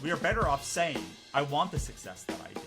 We are better off saying, I want the success that I do.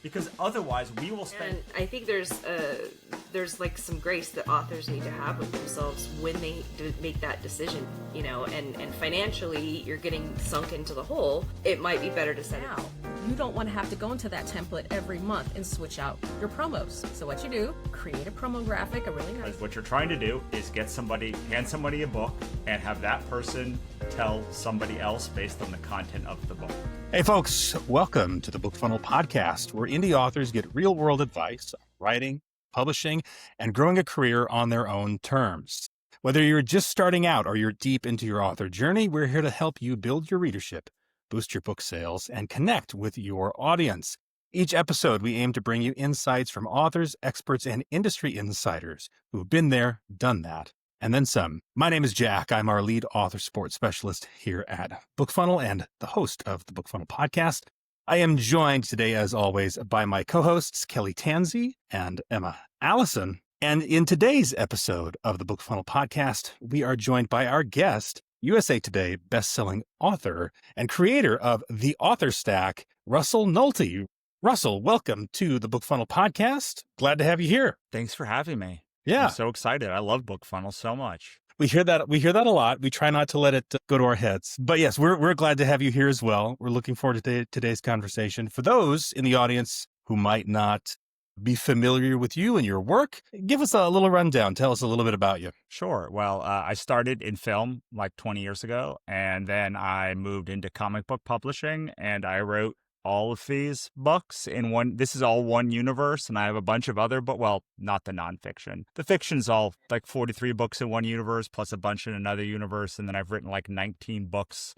Because otherwise we will spend... And I think there's like some grace that authors need to have with themselves when they make that decision, you know, and financially you're getting sunk into the hole. It might be better to set it out. You don't want to have to go into that template every month and switch out your promos. So what you do, create a promo graphic, a really nice... What you're trying to do is hand somebody a book and have that person tell somebody else based on the content of the book. Hey folks, welcome to the BookFunnel podcast, where indie authors get real-world advice on writing, publishing, and growing a career on their own terms. Whether you're just starting out or you're deep into your author journey, we're here to help you build your readership, boost your book sales, and connect with your audience. Each episode, we aim to bring you insights from authors, experts, and industry insiders who've been there, done that, and then some. My name is Jack. I'm our lead author support specialist here at BookFunnel and the host of the BookFunnel podcast. I am joined today, as always, by my co-hosts, Kelly Tansey and Emma Allison. And in today's episode of the BookFunnel podcast, we are joined by our guest, USA Today bestselling author and creator of The Author Stack, Russell Nohelty. Russell, welcome to the BookFunnel podcast. Glad to have you here. Thanks for having me. Yeah. I'm so excited. I love BookFunnel so much. We hear that a lot. We try not to let it go to our heads. But yes, we're glad to have you here as well. We're looking forward to today's conversation. For those in the audience who might not be familiar with you and your work, give us a little rundown. Tell us a little bit about you. Sure. Well, I started in film like 20 years ago, and then I moved into comic book publishing, and I wrote all of these books in one. This is all one universe, and I have a bunch of other, but well, not the nonfiction. The fiction's all like 43 books in one universe, plus a bunch in another universe, and then I've written like 19 books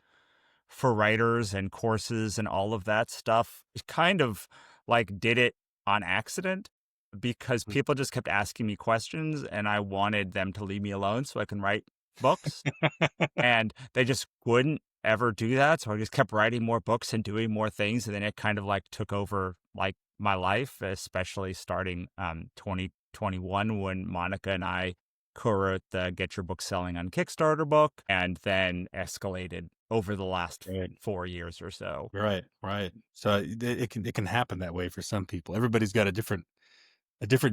for writers and courses and all of that stuff. It kind of like did it on accident because people just kept asking me questions, and I wanted them to leave me alone so I can write books, and they just wouldn't ever do that. So I just kept writing more books and doing more things. And then it kind of like took over like my life, especially starting 2021 when Monica and I co-wrote the Get Your Book Selling on Kickstarter book, and then escalated over the last 4 years or so. Right. So it can happen that way for some people. Everybody's got a different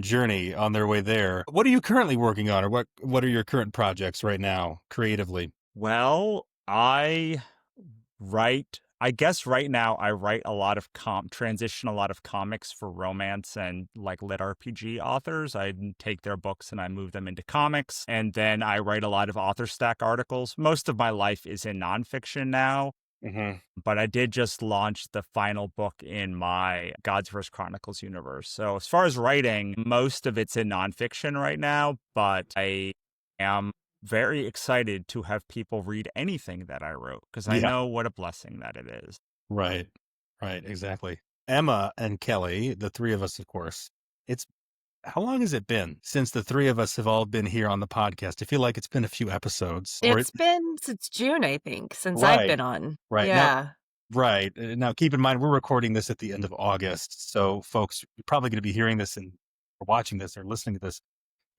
journey on their way there. What are you currently working on, or what are your current projects right now creatively? Well, I guess right now I write a lot of transition a lot of comics for romance and like lit RPG authors. I take their books and I move them into comics. And then I write a lot of author stack articles. Most of my life is in nonfiction now. Mm-hmm. But I did just launch the final book in my God's First Chronicles universe. So as far as writing, most of it's in nonfiction right now, but I am very excited to have people read anything that I wrote, because I know what a blessing that it is. Right, exactly. Emma and Kelly, the three of us, of course. How long has it been since the three of us have all been here on the podcast? I feel like it's been a few episodes. It's been since June, I think, since I've been on. Right. Yeah. Now, keep in mind, we're recording this at the end of August. So folks, you're probably going to be hearing this or watching this or listening to this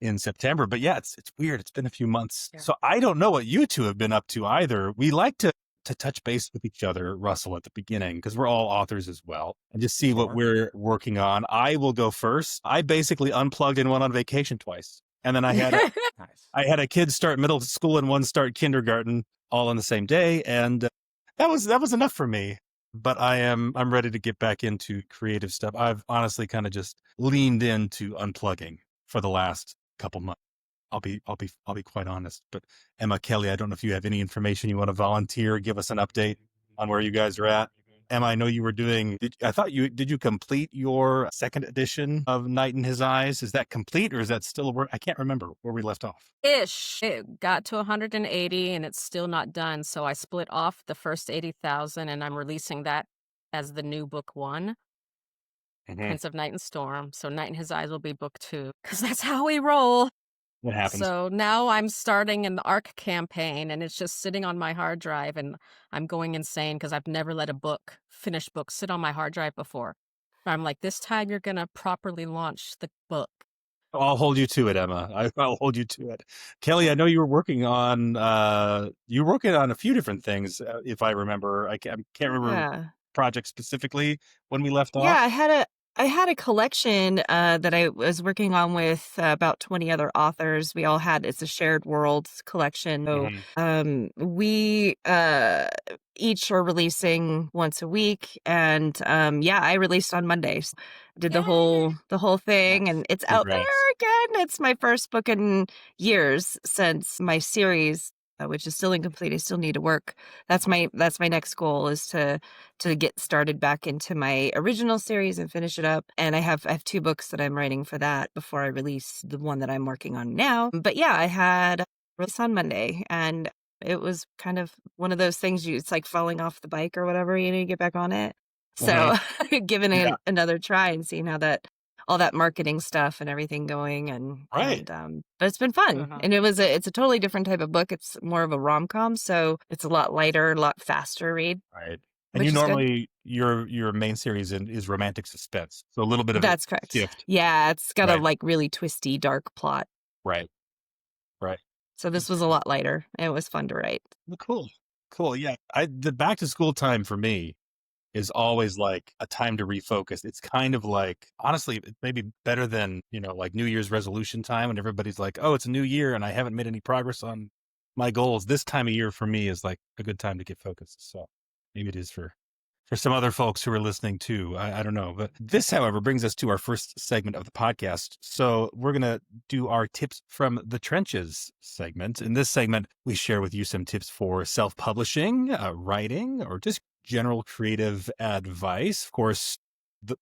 in September. But yeah, it's weird. It's been a few months. Yeah. So I don't know what you two have been up to either. We like to touch base with each other, Russell, at the beginning, because we're all authors as well, and just see what we're working on. I will go first. I basically unplugged and went on vacation twice. And then I had I had a kid start middle school and one start kindergarten all on the same day. And that was enough for me. But I'm ready to get back into creative stuff. I've honestly kind of just leaned into unplugging for the last couple months. I'll be quite honest. But Emma, Kelly, I don't know if you have any information you want to volunteer, give us an update on where you guys are at. Emma, I know you were did you complete your second edition of Night in His Eyes? Is that complete, or is that still a work? I can't remember where we left off. Ish. It got to 180 and it's still not done. So I split off the first 80,000 and I'm releasing that as the new book 1. Prince of Night and Storm. So Night in His Eyes will be book 2, because that's how we roll. What happens? So now I'm starting an ARC campaign, and it's just sitting on my hard drive, and I'm going insane because I've never let a finished book, sit on my hard drive before. I'm like, this time you're going to properly launch the book. I'll hold you to it, Emma. I'll hold you to it. Kelly, I know you were working on a few different things, if I remember. I can't remember Yeah. project specifically when we left Yeah, off. I had a collection that I was working on with about 20 other authors. We all had it's a shared worlds collection. So Mhm. we each are releasing once a week, and yeah, I released on Mondays. Did the Yay! whole thing, Nice. and it's out Congrats. there again. It's my first book in years since my series, which is still incomplete. I still need to work. That's my next goal, is to get started back into my original series and finish it up. And I have 2 books that I'm writing for that before I release the one that I'm working on now. But yeah, I had release on Monday, and it was kind of one of those things, it's like falling off the bike or whatever, you need to get back on it. Mhm. So giving Yeah. it another try and seeing how that all that marketing stuff and everything going, Right. but it's been fun. Uh-huh. And it's a totally different type of book. It's more of a rom-com, so it's a lot lighter, a lot faster read, Right. And you which is good. normally your main series is romantic suspense, so a little bit of a That's correct. shift. Yeah, it's got a, Right. like, really twisty, dark plot. Right. Right. So this was a lot lighter, and it was fun to write. Well, cool. Cool. Yeah. The back to school time for me is always like a time to refocus. It's kind of like, honestly, it may be better than, like New Year's resolution time when everybody's like, oh, it's a new year and I haven't made any progress on my goals. This time of year for me is like a good time to get focused. So maybe it is for some other folks who are listening too. I don't know. But this, however, brings us to our first segment of the podcast. So we're going to do our tips from the trenches segment. In this segment, we share with you some tips for self-publishing, writing, or just general creative advice. Of course,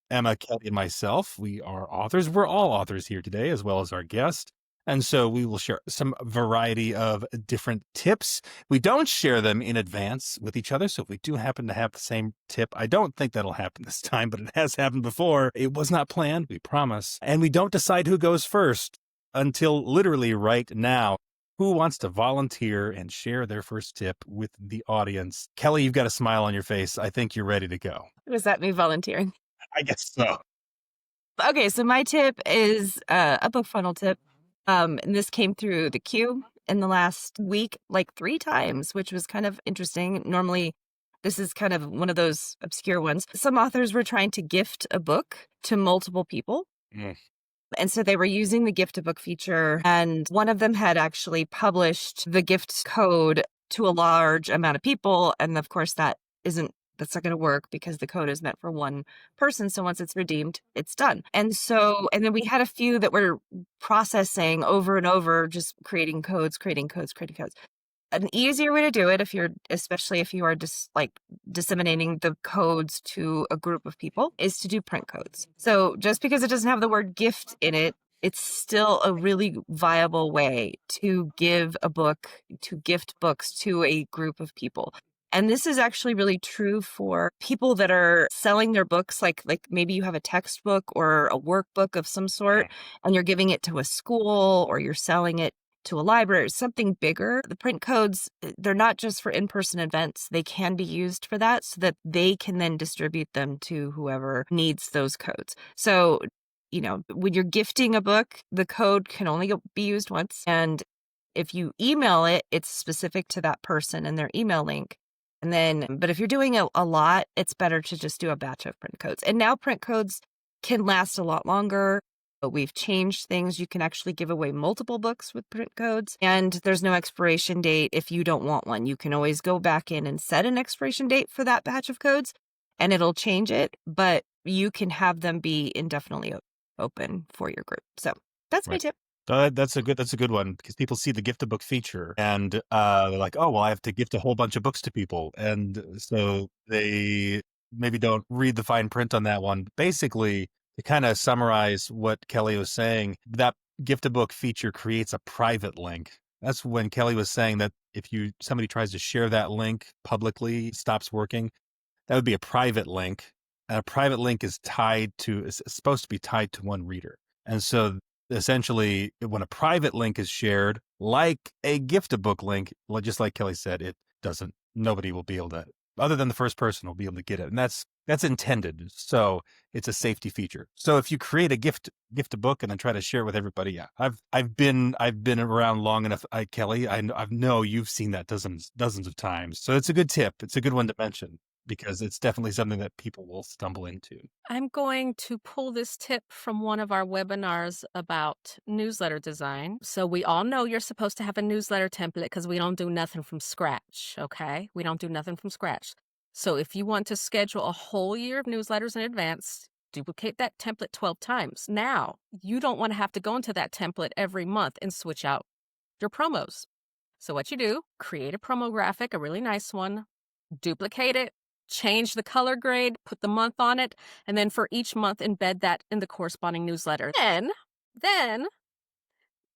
Emma, Kelly, and myself, we are authors. We're all authors here today, as well as our guest. And so we will share some variety of different tips. We don't share them in advance with each other. So if we do happen to have the same tip, I don't think that'll happen this time, but it has happened before. It was not planned, we promise. And we don't decide who goes first until literally right now. Who wants to volunteer and share their first tip with the audience? Kelly, you've got a smile on your face. I think you're ready to go. Was that me volunteering? I guess so. Okay, so my tip is a BookFunnel tip. And this came through the queue in the last week, like 3 times, which was kind of interesting. Normally, this is kind of one of those obscure ones. Some authors were trying to gift a book to multiple people. Mm. And so they were using the gift a book feature, and one of them had actually published the gift code to a large amount of people. And of course, that's not going to work because the code is meant for one person. So once it's redeemed, it's done. And then we had a few that were processing over and over, just creating codes. An easier way to do it, especially if you are just like disseminating the codes to a group of people, is to do print codes. So just because it doesn't have the word gift in it, it's still a really viable way to gift books to a group of people. And this is actually really true for people that are selling their books, like maybe you have a textbook or a workbook of some sort, and you're giving it to a school, or you're selling it to a library, something bigger. The print codes, they're not just for in-person events. They can be used for that so that they can then distribute them to whoever needs those codes. So, when you're gifting a book, the code can only be used once. And if you email it, it's specific to that person and their email link. But if you're doing a lot, it's better to just do a batch of print codes. And now print codes can last a lot longer. But we've changed things. You can actually give away multiple books with print codes, and there's no expiration date if you don't want one. You can always go back in and set an expiration date for that batch of codes, and it'll change it, but you can have them be indefinitely open for your group. So that's my Right. tip. That's a good one, because people see the gift a book feature and they're like, oh, well, I have to gift a whole bunch of books to people. And so they maybe don't read the fine print on that one. Basically, to kind of summarize what Kelly was saying, that gift a book feature creates a private link. That's when Kelly was saying that if somebody tries to share that link publicly, it stops working. That would be a private link. And a private link is supposed to be tied to one reader. And so essentially, when a private link is shared, like a gift a book link, just like Kelly said, nobody will be able to other than the first person will be able to get it. And that's intended. So it's a safety feature. So if you create a gift a book and then try to share it with everybody, yeah. I've been around long enough. Kelly, I know you've seen that dozens of times. So it's a good tip. It's a good one to mention because it's definitely something that people will stumble into. I'm going to pull this tip from one of our webinars about newsletter design. So we all know you're supposed to have a newsletter template because we don't do nothing from scratch, okay? We don't do nothing from scratch. So if you want to schedule a whole year of newsletters in advance, duplicate that template 12 times. Now, you don't want to have to go into that template every month and switch out your promos. So what you do, create a promo graphic, a really nice one, duplicate it, change the color grade, put the month on it, and then for each month, embed that in the corresponding newsletter. Then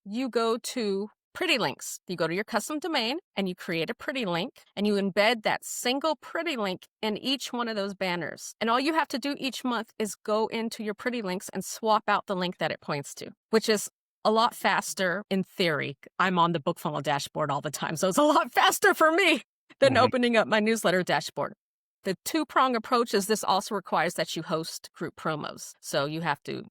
you go to pretty links. You go to your custom domain and you create a pretty link and you embed that single pretty link in each one of those banners. And all you have to do each month is go into your pretty links and swap out the link that it points to, which is a lot faster in theory. I'm on the BookFunnel dashboard all the time, so it's a lot faster for me than opening up my newsletter dashboard. The two-prong approach is this also requires that you host group promos. So you have to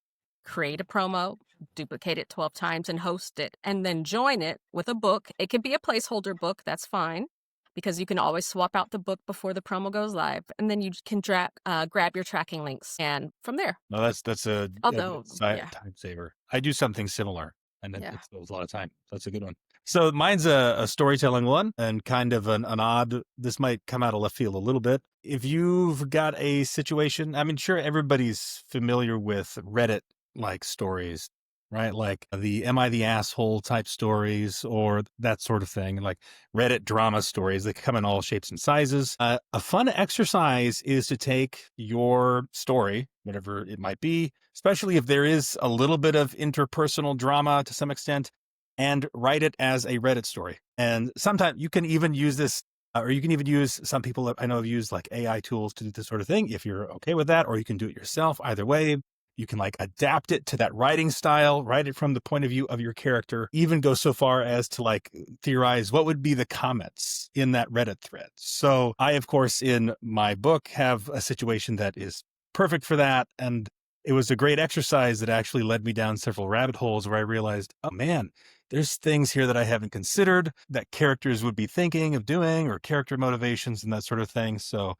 create a promo, duplicate it 12 times and host it, and then join it with a book. It can be a placeholder book, that's fine, because you can always swap out the book before the promo goes live. And then you can grab your tracking links and from there. No, that's a time saver. I do something similar and it saves a lot of time. That's a good one. So mine's a storytelling one and kind of an odd, this might come out of left field a little bit. If you've got a situation, I mean, sure, everybody's familiar with Reddit-like stories, right? Like the Am I the Asshole type stories or that sort of thing, like Reddit drama stories. They come in all shapes and sizes. A fun exercise is to take your story, whatever it might be, especially if there is a little bit of interpersonal drama to some extent, and write it as a Reddit story. And sometimes you can even use this, or you can even use, some people I know have used like AI tools to do this sort of thing, if you're okay with that, or you can do it yourself. Either way, you can like adapt it to that writing style, write it from the point of view of your character, even go so far as to like theorize what would be the comments in that Reddit thread. So I, of course, in my book have a situation that is perfect for that. And it was a great exercise that actually led me down several rabbit holes where I realized, oh man, there's things here that I haven't considered that characters would be thinking of doing, or character motivations and that sort of thing. So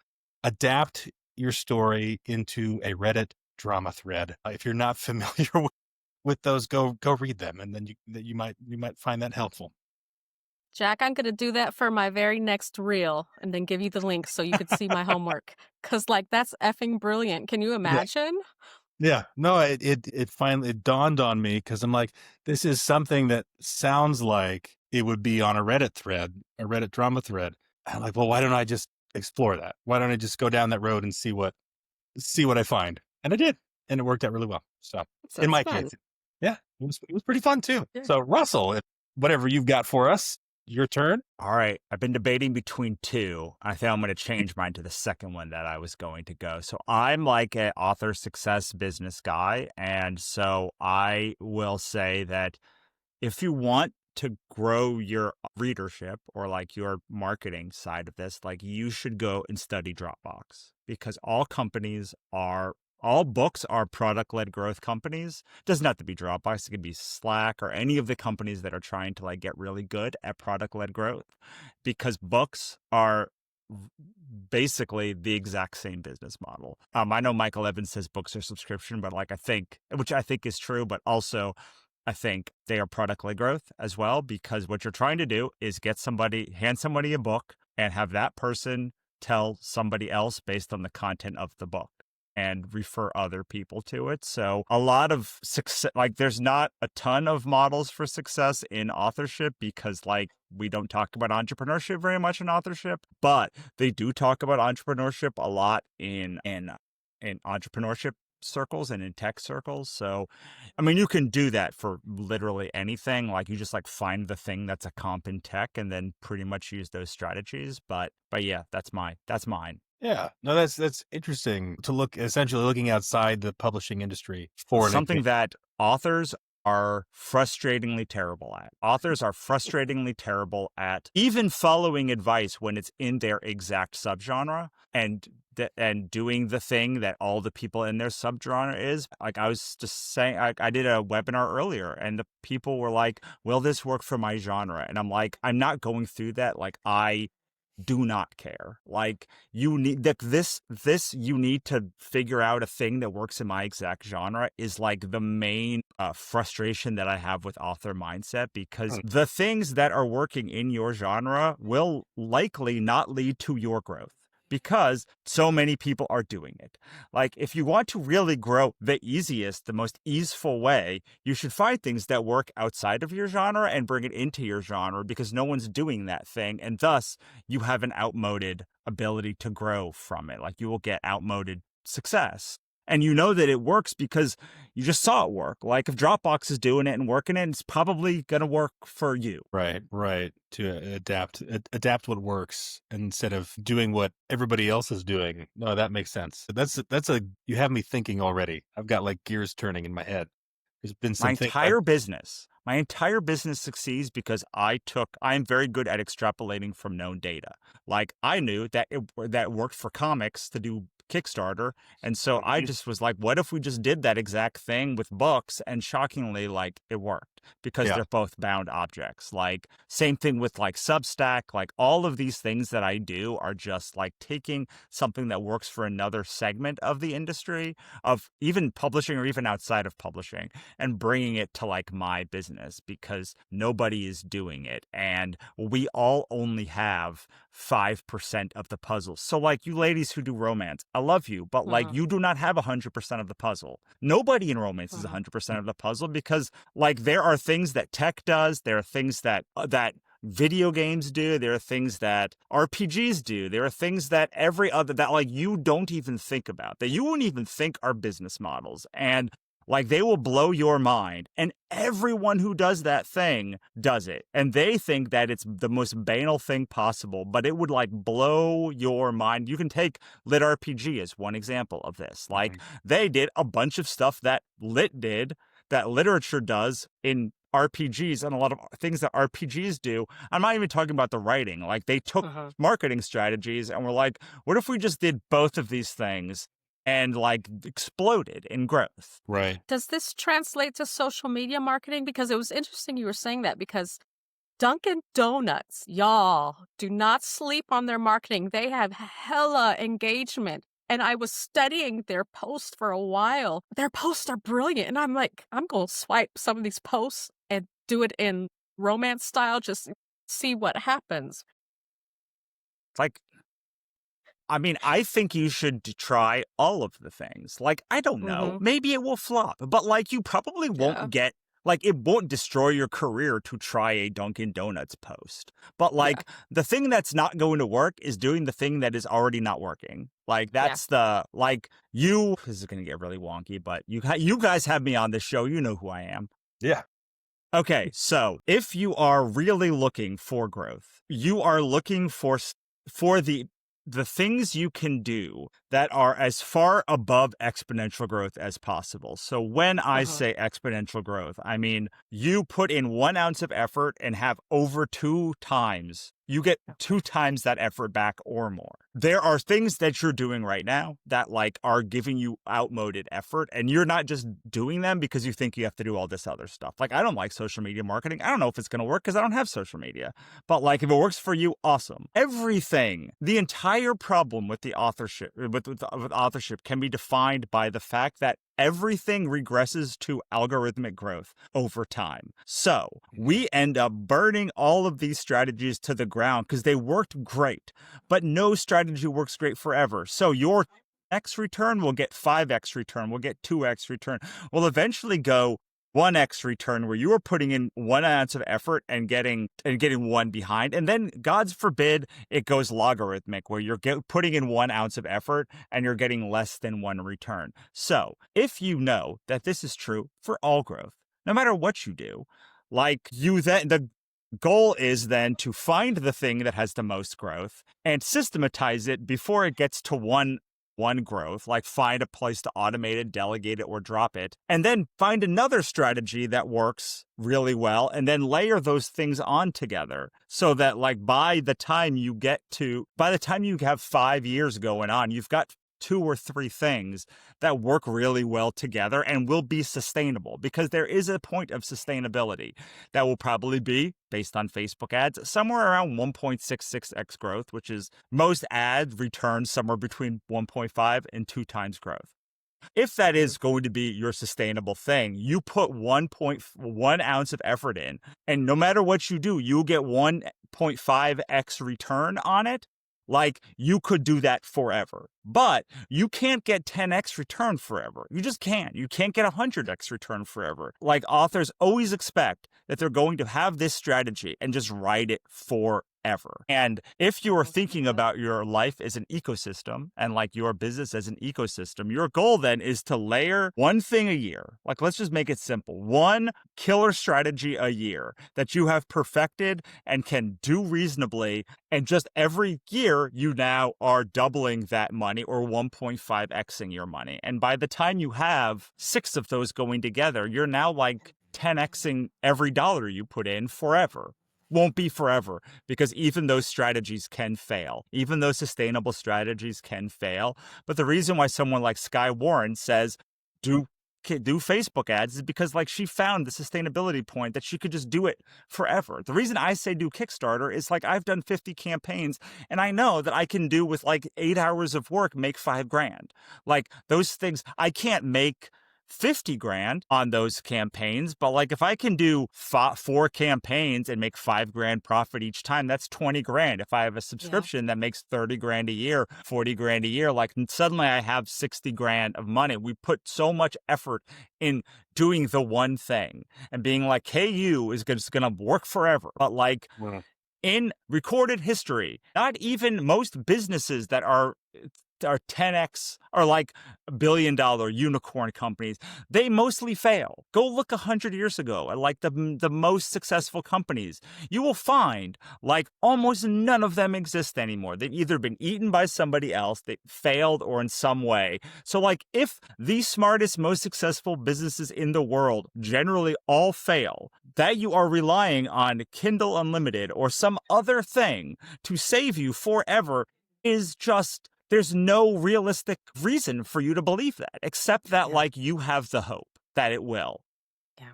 adapt your story into a Reddit drama thread. If you're not familiar with those, go read them, and then you might find that helpful. Jack, I'm going to do that for my very next reel and then give you the link so you could see my homework. Because like, that's effing brilliant. Can you imagine? Yeah, no, it finally dawned on me because I'm like, this is something that sounds like it would be on a Reddit thread, a Reddit drama thread. I'm like, well, why don't I just explore that? Why don't I just go down that road and see what I find? And I did, and it worked out really well. So in my case, yeah, it was pretty fun too. Yeah. So Russell, whatever you've got for us, your turn. All right. I've been debating between two. I think I'm going to change mine to the second one that I was going to go. So I'm like an author success business guy. And so I will say that if you want to grow your readership or like your marketing side of this, like you should go and study Dropbox, because all books are product-led growth companies. It doesn't have to be Dropbox. It could be Slack or any of the companies that are trying to like get really good at product-led growth, because books are basically the exact same business model. I know Michael Evans says books are subscription, but like which I think is true, but also I think they are product-led growth as well, because what you're trying to do is hand somebody a book and have that person tell somebody else based on the content of the book and refer other people to it. So a lot of success, like there's not a ton of models for success in authorship, because like we don't talk about entrepreneurship very much in authorship, but they do talk about entrepreneurship a lot in entrepreneurship circles and in tech circles. So, I mean, you can do that for literally anything. Like you just like find the thing that's a comp in tech and then pretty much use those strategies. But yeah, that's mine. Yeah, no, that's interesting to look, essentially looking outside the publishing industry for something that authors are frustratingly terrible at. Authors are frustratingly terrible at even following advice when it's in their exact subgenre and doing the thing that all the people in their subgenre is. Like I was just saying, I did a webinar earlier and the people were like, will this work for my genre? And I'm like, I'm not going through that. Like I do not care. Like you need that this you need to figure out a thing that works in my exact genre is like the main frustration that I have with author mindset, because the things that are working in your genre will likely not lead to your growth because so many people are doing it. Like if you want to really grow the easiest, the most easeful way, you should find things that work outside of your genre and bring it into your genre because no one's doing that thing. And thus you have an outmoded ability to grow from it. Like you will get outmoded success. And you know that it works because you just saw it work. Like if Dropbox is doing it and working it, it's probably going to work for you. Right. To adapt what works instead of doing what everybody else is doing. No, that makes sense. You have me thinking already. I've got like gears turning in my head. There's been My something. entire business succeeds because I'm very good at extrapolating from known data. Like I knew that that worked for comics to do Kickstarter. And so I just was like, what if we just did that exact thing with books? And shockingly, like it worked because they're both bound objects. Like same thing with like Substack, like all of these things that I do are just like taking something that works for another segment of the industry of even publishing or even outside of publishing and bringing it to like my business because nobody is doing it. And we all only have 5% of the puzzle. So like you ladies who do romance, I love you, but like you do not have 100% of the puzzle. Nobody in romance is 100% of the puzzle because like there are things that tech does, there are things that video games do, there are things that RPGs do, there are things that every other that like you don't even think about, that you won't even think are business models. And like they will blow your mind. And everyone who does that thing does it. And they think that it's the most banal thing possible, but it would like blow your mind. You can take Lit RPG as one example of this. Like they did a bunch of stuff that Lit did, that literature does in RPGs and a lot of things that RPGs do. I'm not even talking about the writing. Like they took marketing strategies and were like, what if we just did both of these things? And like exploded in growth. Right. Does this translate to social media marketing? Because it was interesting you were saying that because Dunkin' Donuts, y'all, do not sleep on their marketing. They have hella engagement. And I was studying their posts for a while. Their posts are brilliant. And I'm like, I'm going to swipe some of these posts and do it in romance style, just see what happens. It's like, I mean, I think you should try all of the things. Like, I don't know. Maybe it will flop, but like you probably won't get, like it won't destroy your career to try a Dunkin' Donuts post. But like the thing that's not going to work is doing the thing that is already not working. Like that's this is going to get really wonky, but you guys have me on this show. You know who I am. Yeah. Okay. So if you are really looking for growth, you are looking for the things you can do that are as far above exponential growth as possible. So when I say exponential growth, I mean, you put in 1 ounce of effort and have over 2 times, you get 2 times that effort back or more. There are things that you're doing right now that like are giving you outmoded effort, and you're not just doing them because you think you have to do all this other stuff. Like I don't like social media marketing. I don't know if it's going to work because I don't have social media, but like if it works for you, awesome. Everything, the entire problem with the authorship, with authorship can be defined by the fact that everything regresses to algorithmic growth over time. So we end up burning all of these strategies to the ground because they worked great, but no strategy works great forever. So your X return will get 5X return, will get 2X return, will eventually go 1X return where you are putting in 1 ounce of effort and getting 1 behind. And then God forbid it goes logarithmic where you're putting in 1 ounce of effort and you're getting less than 1 return. So if you know that this is true for all growth, no matter what you do, like the goal is then to find the thing that has the most growth and systematize it before it gets to 1 one growth, like find a place to automate it, delegate it, or drop it, and then find another strategy that works really well, and then layer those things on together so that like by the time you have 5 years going on, you've got 2 or 3 things that work really well together and will be sustainable, because there is a point of sustainability that will probably be based on Facebook ads somewhere around 1.66x growth, which is most ad returns somewhere between 1.5 and 2 times growth. If that is going to be your sustainable thing, you put 1.1 ounce of effort in, and no matter what you do, you'll get 1.5x return on it. Like, you could do that forever, but you can't get 10x return forever. You just can't. You can't get 100x return forever. Like, authors always expect that they're going to have this strategy and just write it forever. And if you are thinking about your life as an ecosystem and like your business as an ecosystem, your goal then is to layer one thing a year. Like, let's just make it simple. One killer strategy a year that you have perfected and can do reasonably. And just every year, you now are doubling that money or 1.5xing your money. And by the time you have 6 of those going together, you're now like 10xing every dollar you put in forever. Won't be forever, because even those strategies can fail. Even those sustainable strategies can fail. But the reason why someone like Sky Warren says, do Facebook ads is because like she found the sustainability point that she could just do it forever. The reason I say do Kickstarter is like I've done 50 campaigns and I know that I can do with like 8 hours of work, make $5,000. Like those things, I can't make 50 grand on those campaigns, but like if I can do 4 campaigns and make $5,000 profit each time, that's 20 grand. If I have a subscription that makes 30 grand a year, 40 grand a year, like suddenly I have 60 grand of money. We put so much effort in doing the one thing and being like, KU is just going to work forever. But like in recorded history, not even most businesses that are 10x or like $1 billion unicorn companies, they mostly fail. Go look 100 years ago at like the most successful companies. You will find like almost none of them exist anymore. They've either been eaten by somebody else, they failed, or in some way. So like if the smartest, most successful businesses in the world generally all fail, that you are relying on Kindle Unlimited or some other thing to save you forever is just, there's no realistic reason for you to believe that, except that like you have the hope that it will. Yeah.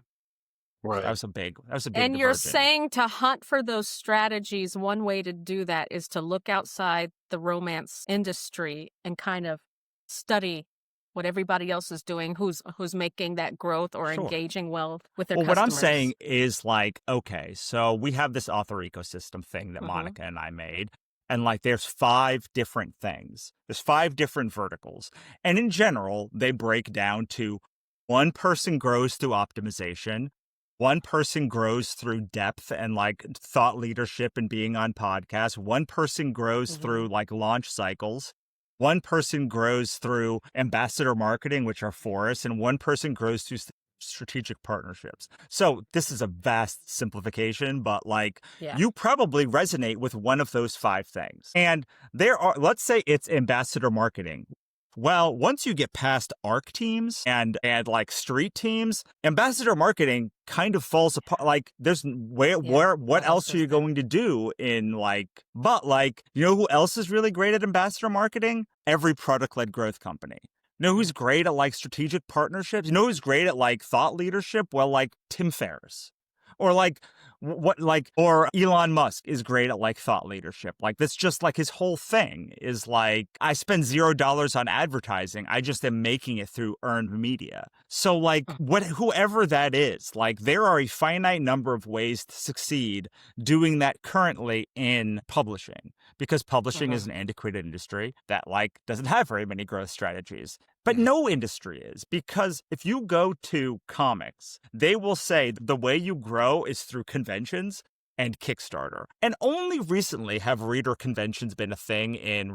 Right. That was a big And you're saying to hunt for those strategies, one way to do that is to look outside the romance industry and kind of study what everybody else is doing, who's making that growth or engaging well with their customers. What I'm saying is like, okay, so we have this author ecosystem thing that Monica and I made. And like there's 5 different things. There's 5 different verticals. And in general, they break down to one person grows through optimization. One person grows through depth and like thought leadership and being on podcasts. One person grows through like launch cycles. One person grows through ambassador marketing, which are forests. And one person grows through strategic partnerships. So this is a vast simplification, but like you probably resonate with one of those 5 things. And there are, let's say it's ambassador marketing. Well, once you get past ARC teams and like street teams, ambassador marketing kind of falls apart. Like there's what else are you going to do in like, but like, you know who else is really great at ambassador marketing? Every product-led growth company. You know who's great at like strategic partnerships? You know who's great at like thought leadership? Well, like Tim Ferriss. Or like or Elon Musk is great at like thought leadership. Like that's just like his whole thing is like, I spend $0 on advertising. I just am making it through earned media. So like whoever that is, like there are a finite number of ways to succeed doing that currently in publishing, because publishing is an antiquated industry that like doesn't have very many growth strategies. But no industry is, because if you go to comics, they will say the way you grow is through conventions and Kickstarter. And only recently have reader conventions been a thing in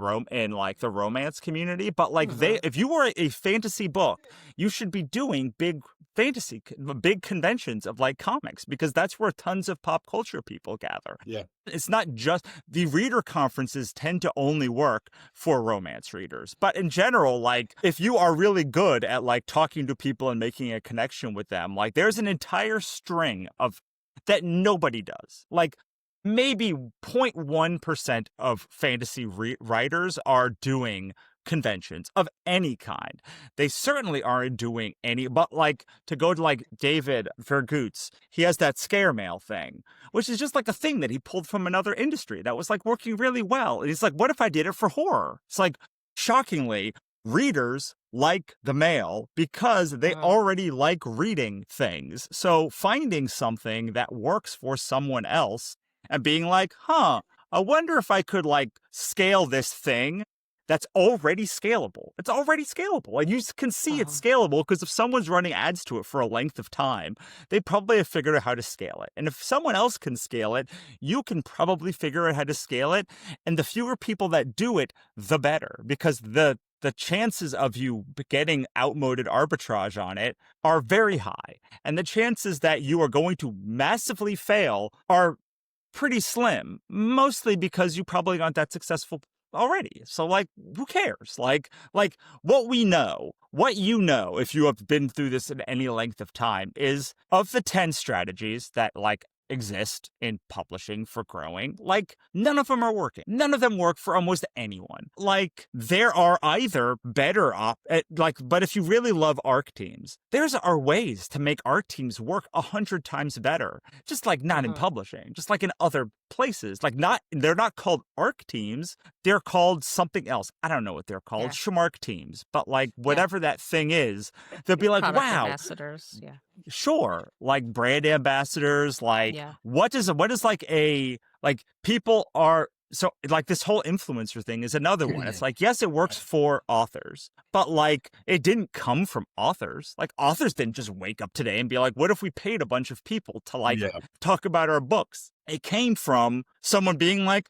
like the romance community. But like if you were a fantasy book, you should be doing big big conventions of like comics, because that's where tons of pop culture people gather. Yeah. It's not just the reader conferences tend to only work for romance readers. But in general, like if you are really good at like talking to people and making a connection with them, like there's an entire string of that nobody does. Like maybe 0.1% of fantasy writers are doing conventions of any kind. They certainly aren't doing any, but like to go to like David Vergoots, he has that scare mail thing, which is just like a thing that he pulled from another industry that was like working really well. And he's like, what if I did it for horror? It's like, shockingly, readers like the mail because they already like reading things. So finding something that works for someone else and being like, I wonder if I could like scale this thing that's already scalable. It's already scalable. And you can see it's scalable because if someone's running ads to it for a length of time, they probably have figured out how to scale it. And if someone else can scale it, you can probably figure out how to scale it. And the fewer people that do it, the better, because the chances of you getting outmoded arbitrage on it are very high. And the chances that you are going to massively fail are pretty slim, mostly because you probably aren't that successful already. So like, who cares? Like what we know, what you know, if you have been through this in any length of time, is of the 10 strategies that like exist in publishing for growing, like none of them are working. None of them work for almost anyone. Like there are either better but if you really love arc teams, there's are ways to make arc teams work 100 times better. Just like not in publishing, just like in other places. Like they're not called arc teams. They're called something else. I don't know what they're called. Schmark teams. But like whatever that thing is, they'll be like, Product wow. ambassadors. Yeah. Sure, like brand ambassadors, like what is like people are so like this whole influencer thing is another one. It's like, yes, it works for authors, but like it didn't come from authors. Like authors didn't just wake up today and be like, what if we paid a bunch of people to like talk about our books? It came from someone being like,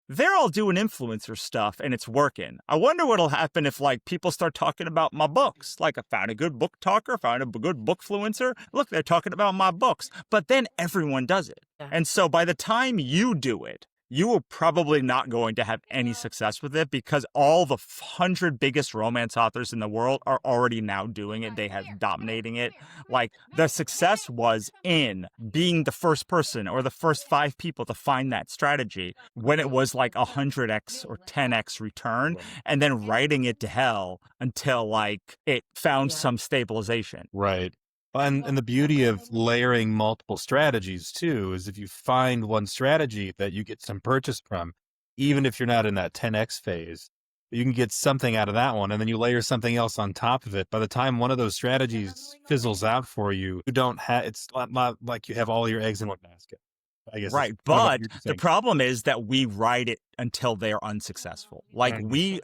they're all doing influencer stuff and it's working. I wonder what'll happen if like people start talking about my books. Like I found a good book talker, found a good bookfluencer. Look, they're talking about my books. But then everyone does it. And so by the time you do it, you are probably not going to have any success with it because all the 100 biggest romance authors in the world are already now doing it. They have dominating it. Like the success was in being the first person or the first 5 people to find that strategy when it was like 100x or 10x return, and then writing it to hell until like it found some stabilization. Right. And the beauty of layering multiple strategies too is if you find one strategy that you get some purchase from, even if you're not in that 10x phase, you can get something out of that one, and then you layer something else on top of it. By the time one of those strategies fizzles out for you, you don't have, it's not like you have all your eggs in one basket, I guess. Right. But the problem is that we ride it until they are unsuccessful. Like we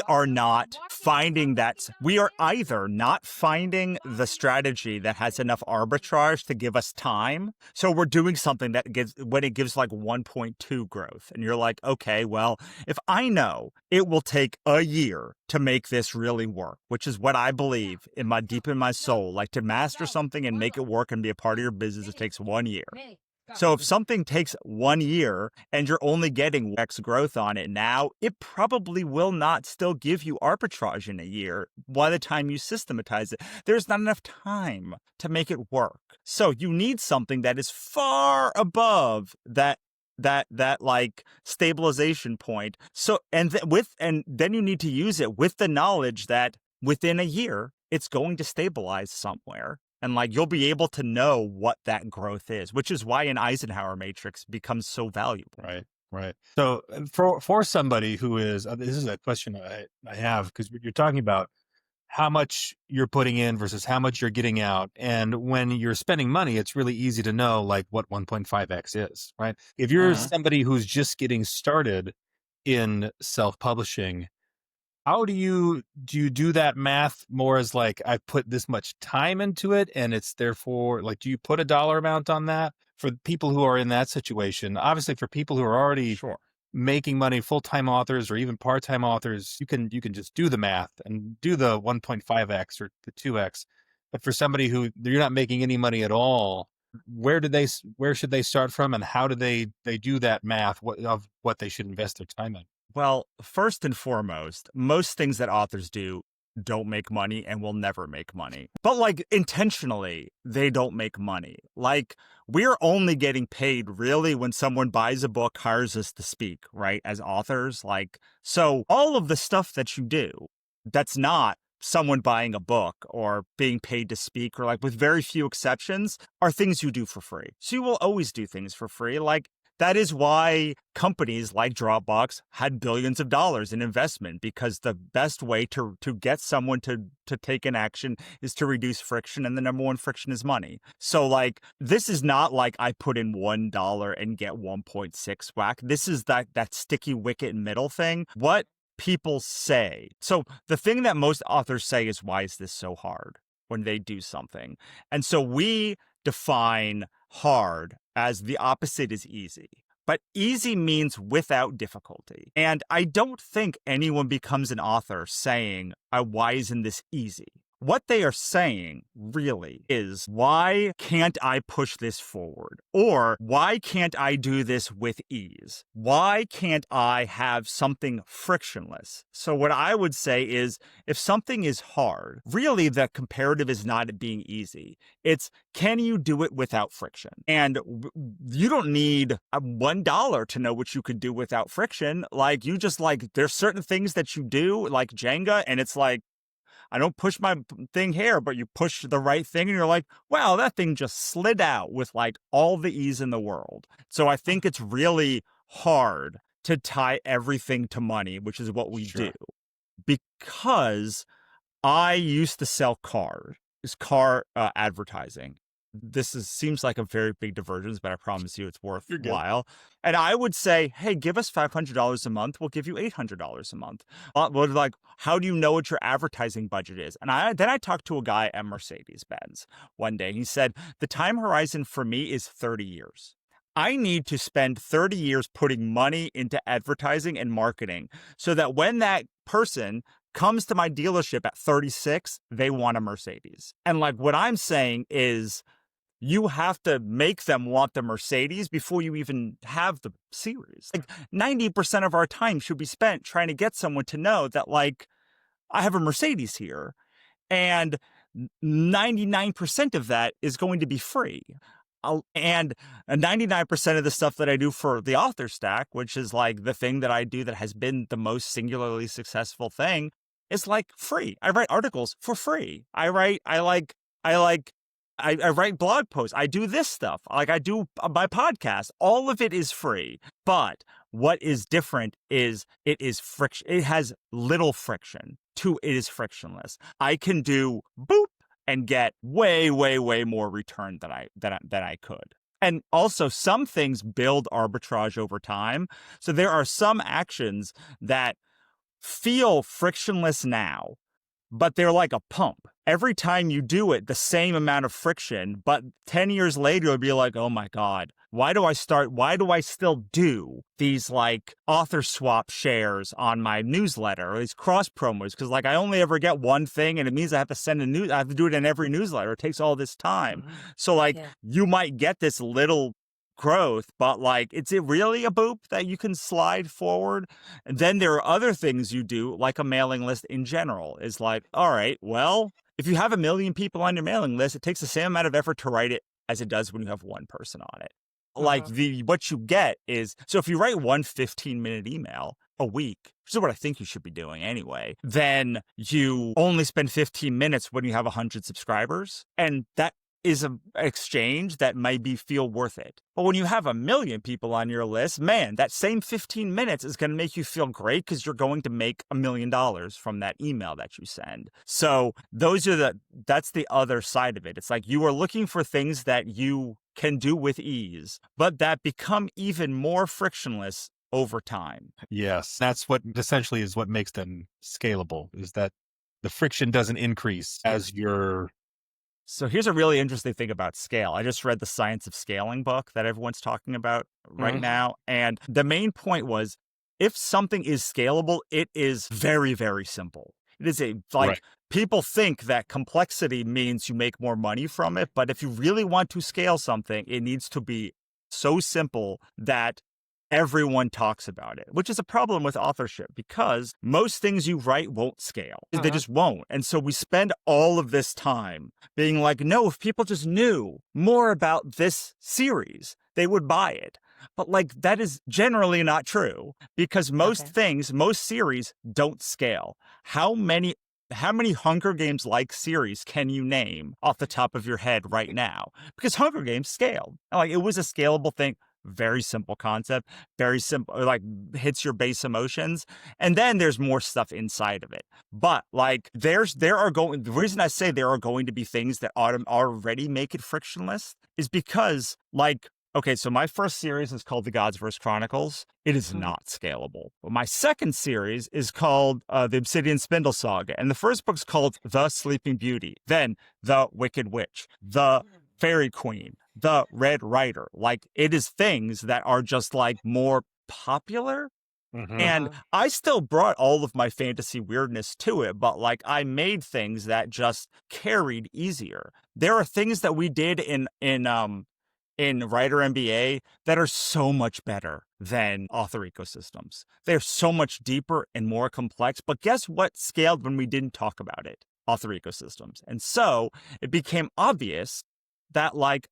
are not finding that. We are either not finding the strategy that has enough arbitrage to give us time. So we're doing something that gives like 1.2 growth. And you're like, okay, well, if I know it will take a year to make this really work, which is what I believe deep in my soul, like to master something and make it work and be a part of your business, it takes 1 year. So if something takes 1 year and you're only getting X growth on it now, it probably will not still give you arbitrage in a year by the time you systematize it. There's not enough time to make it work. So you need something that is far above that like stabilization point. So and then you need to use it with the knowledge that within a year it's going to stabilize somewhere. And like you'll be able to know what that growth is, which is why an Eisenhower matrix becomes so valuable. Right. So for somebody who is, this is a question I have, because you're talking about how much you're putting in versus how much you're getting out. And when you're spending money, it's really easy to know like what 1.5x is, right? If you're somebody who's just getting started in self-publishing, how do you do that math more as like, I put this much time into it and it's therefore like, do you put a dollar amount on that for people who are in that situation? Obviously for people who are already making money, full-time authors or even part-time authors, you can just do the math and do the 1.5x or the 2x. But for somebody who you're not making any money at all, where should they start from, and how do they do that math of what they should invest their time in? Well, first and foremost, most things that authors do don't make money and will never make money. But like intentionally, they don't make money. Like we're only getting paid really when someone buys a book, hires us to speak, right? As authors, like, so all of the stuff that you do, that's not someone buying a book or being paid to speak, or like with very few exceptions, are things you do for free. So you will always do things for free. Like that is why companies like Dropbox had billions of dollars in investment, because the best way to get someone to take an action is to reduce friction. And the number one friction is money. So like, this is not like I put in $1 and get 1.6 whack. This is that sticky wicket middle thing. What people say. So the thing that most authors say is, why is this so hard when they do something? And so we define hard as the opposite is easy. But easy means without difficulty. And I don't think anyone becomes an author saying, why isn't this easy? What they are saying really is, why can't I push this forward? Or why can't I do this with ease? Why can't I have something frictionless? So what I would say is, if something is hard, really the comparative is not it being easy. It's, can you do it without friction? And you don't need $1 to know what you could do without friction. Like, you just like, there's certain things that you do like Jenga, and it's like, I don't push my thing here, but you push the right thing and you're like, wow, that thing just slid out with like all the ease in the world. So I think it's really hard to tie everything to money, which is what we do. Because I used to sell car advertising. Seems like a very big divergence, but I promise you it's worthwhile. And I would say, hey, give us $500 a month. We'll give you $800 a month. Well, like, how do you know what your advertising budget is? And then I talked to a guy at Mercedes-Benz one day. He said, the time horizon for me is 30 years. I need to spend 30 years putting money into advertising and marketing so that when that person comes to my dealership at 36, they want a Mercedes. And like, what I'm saying is, you have to make them want the Mercedes before you even have the series. Like 90% of our time should be spent trying to get someone to know that, like, I have a Mercedes here, and 99% of that is going to be free. And 99% of the stuff that I do for the author stack, which is like the thing that I do that has been the most singularly successful thing, is like free. I write articles for free. I write blog posts. I do this stuff. Like, I do my podcast. All of it is free. But what is different is it is friction. It has little friction. Two, it is frictionless. I can do boop and get way, way, way more return than I could. And also, some things build arbitrage over time. So there are some actions that feel frictionless now, but they're like a pump. Every time you do it, the same amount of friction, but 10 years later, it'll be like, oh my God, why do I still do these like author swap shares on my newsletter, or these cross promos? Because like, I only ever get one thing, and it means I have to do it in every newsletter. It takes all this time. Mm-hmm. So like, you might get this little growth, but like, is it really a boop that you can slide forward? And then there are other things you do, like a mailing list in general, is like, all right, well, if you have 1 million people on your mailing list, it takes the same amount of effort to write it as it does when you have one person on it. Like, what you get is, so if you write one 15-minute email a week, which is what I think you should be doing anyway, then you only spend 15 minutes when you have 100 subscribers. And that is an exchange that might feel worth it. But when you have 1 million people on your list, man, that same 15 minutes is going to make you feel great, because you're going to make $1 million from that email that you send. So that's the other side of it. It's like, you are looking for things that you can do with ease, but that become even more frictionless over time. Yes, that's what essentially is what makes them scalable, is that the friction doesn't increase as you're. So here's a really interesting thing about scale. I just read the Science of Scaling book that everyone's talking about right now. And the main point was, if something is scalable, it is very, very simple. It is a, Right. like, people think that complexity means you make more money from it, but if you really want to scale something, it needs to be so simple that everyone talks about it, which is a problem with authorship because most things you write won't scale. They just won't. And so we spend all of this time being like, no, if people just knew more about this series, they would buy it. But like, that is generally not true because most things, most series don't scale. How many Hunger Games like series can you name off the top of your head right now? Because Hunger Games scaled. Like, it was a scalable thing. Very simple concept, very simple, like, hits your base emotions. And then there's more stuff inside of it. But like, the reason I say there are going to be things that already make it frictionless is because, like, okay, so my first series is called The Gods vs. Chronicles. It is not scalable. But my second series is called The Obsidian Spindle Saga. And the first book's called The Sleeping Beauty. Then The Wicked Witch, The Fairy Queen, The Red Rider. Like, it is things that are just like more popular. And I still brought all of my fantasy weirdness to it, but like, I made things that just carried easier. There are things that we did in Writer MBA that are so much better than author ecosystems. They're so much deeper and more complex. But guess what scaled when we didn't talk about it? Author ecosystems. And so it became obvious that, like,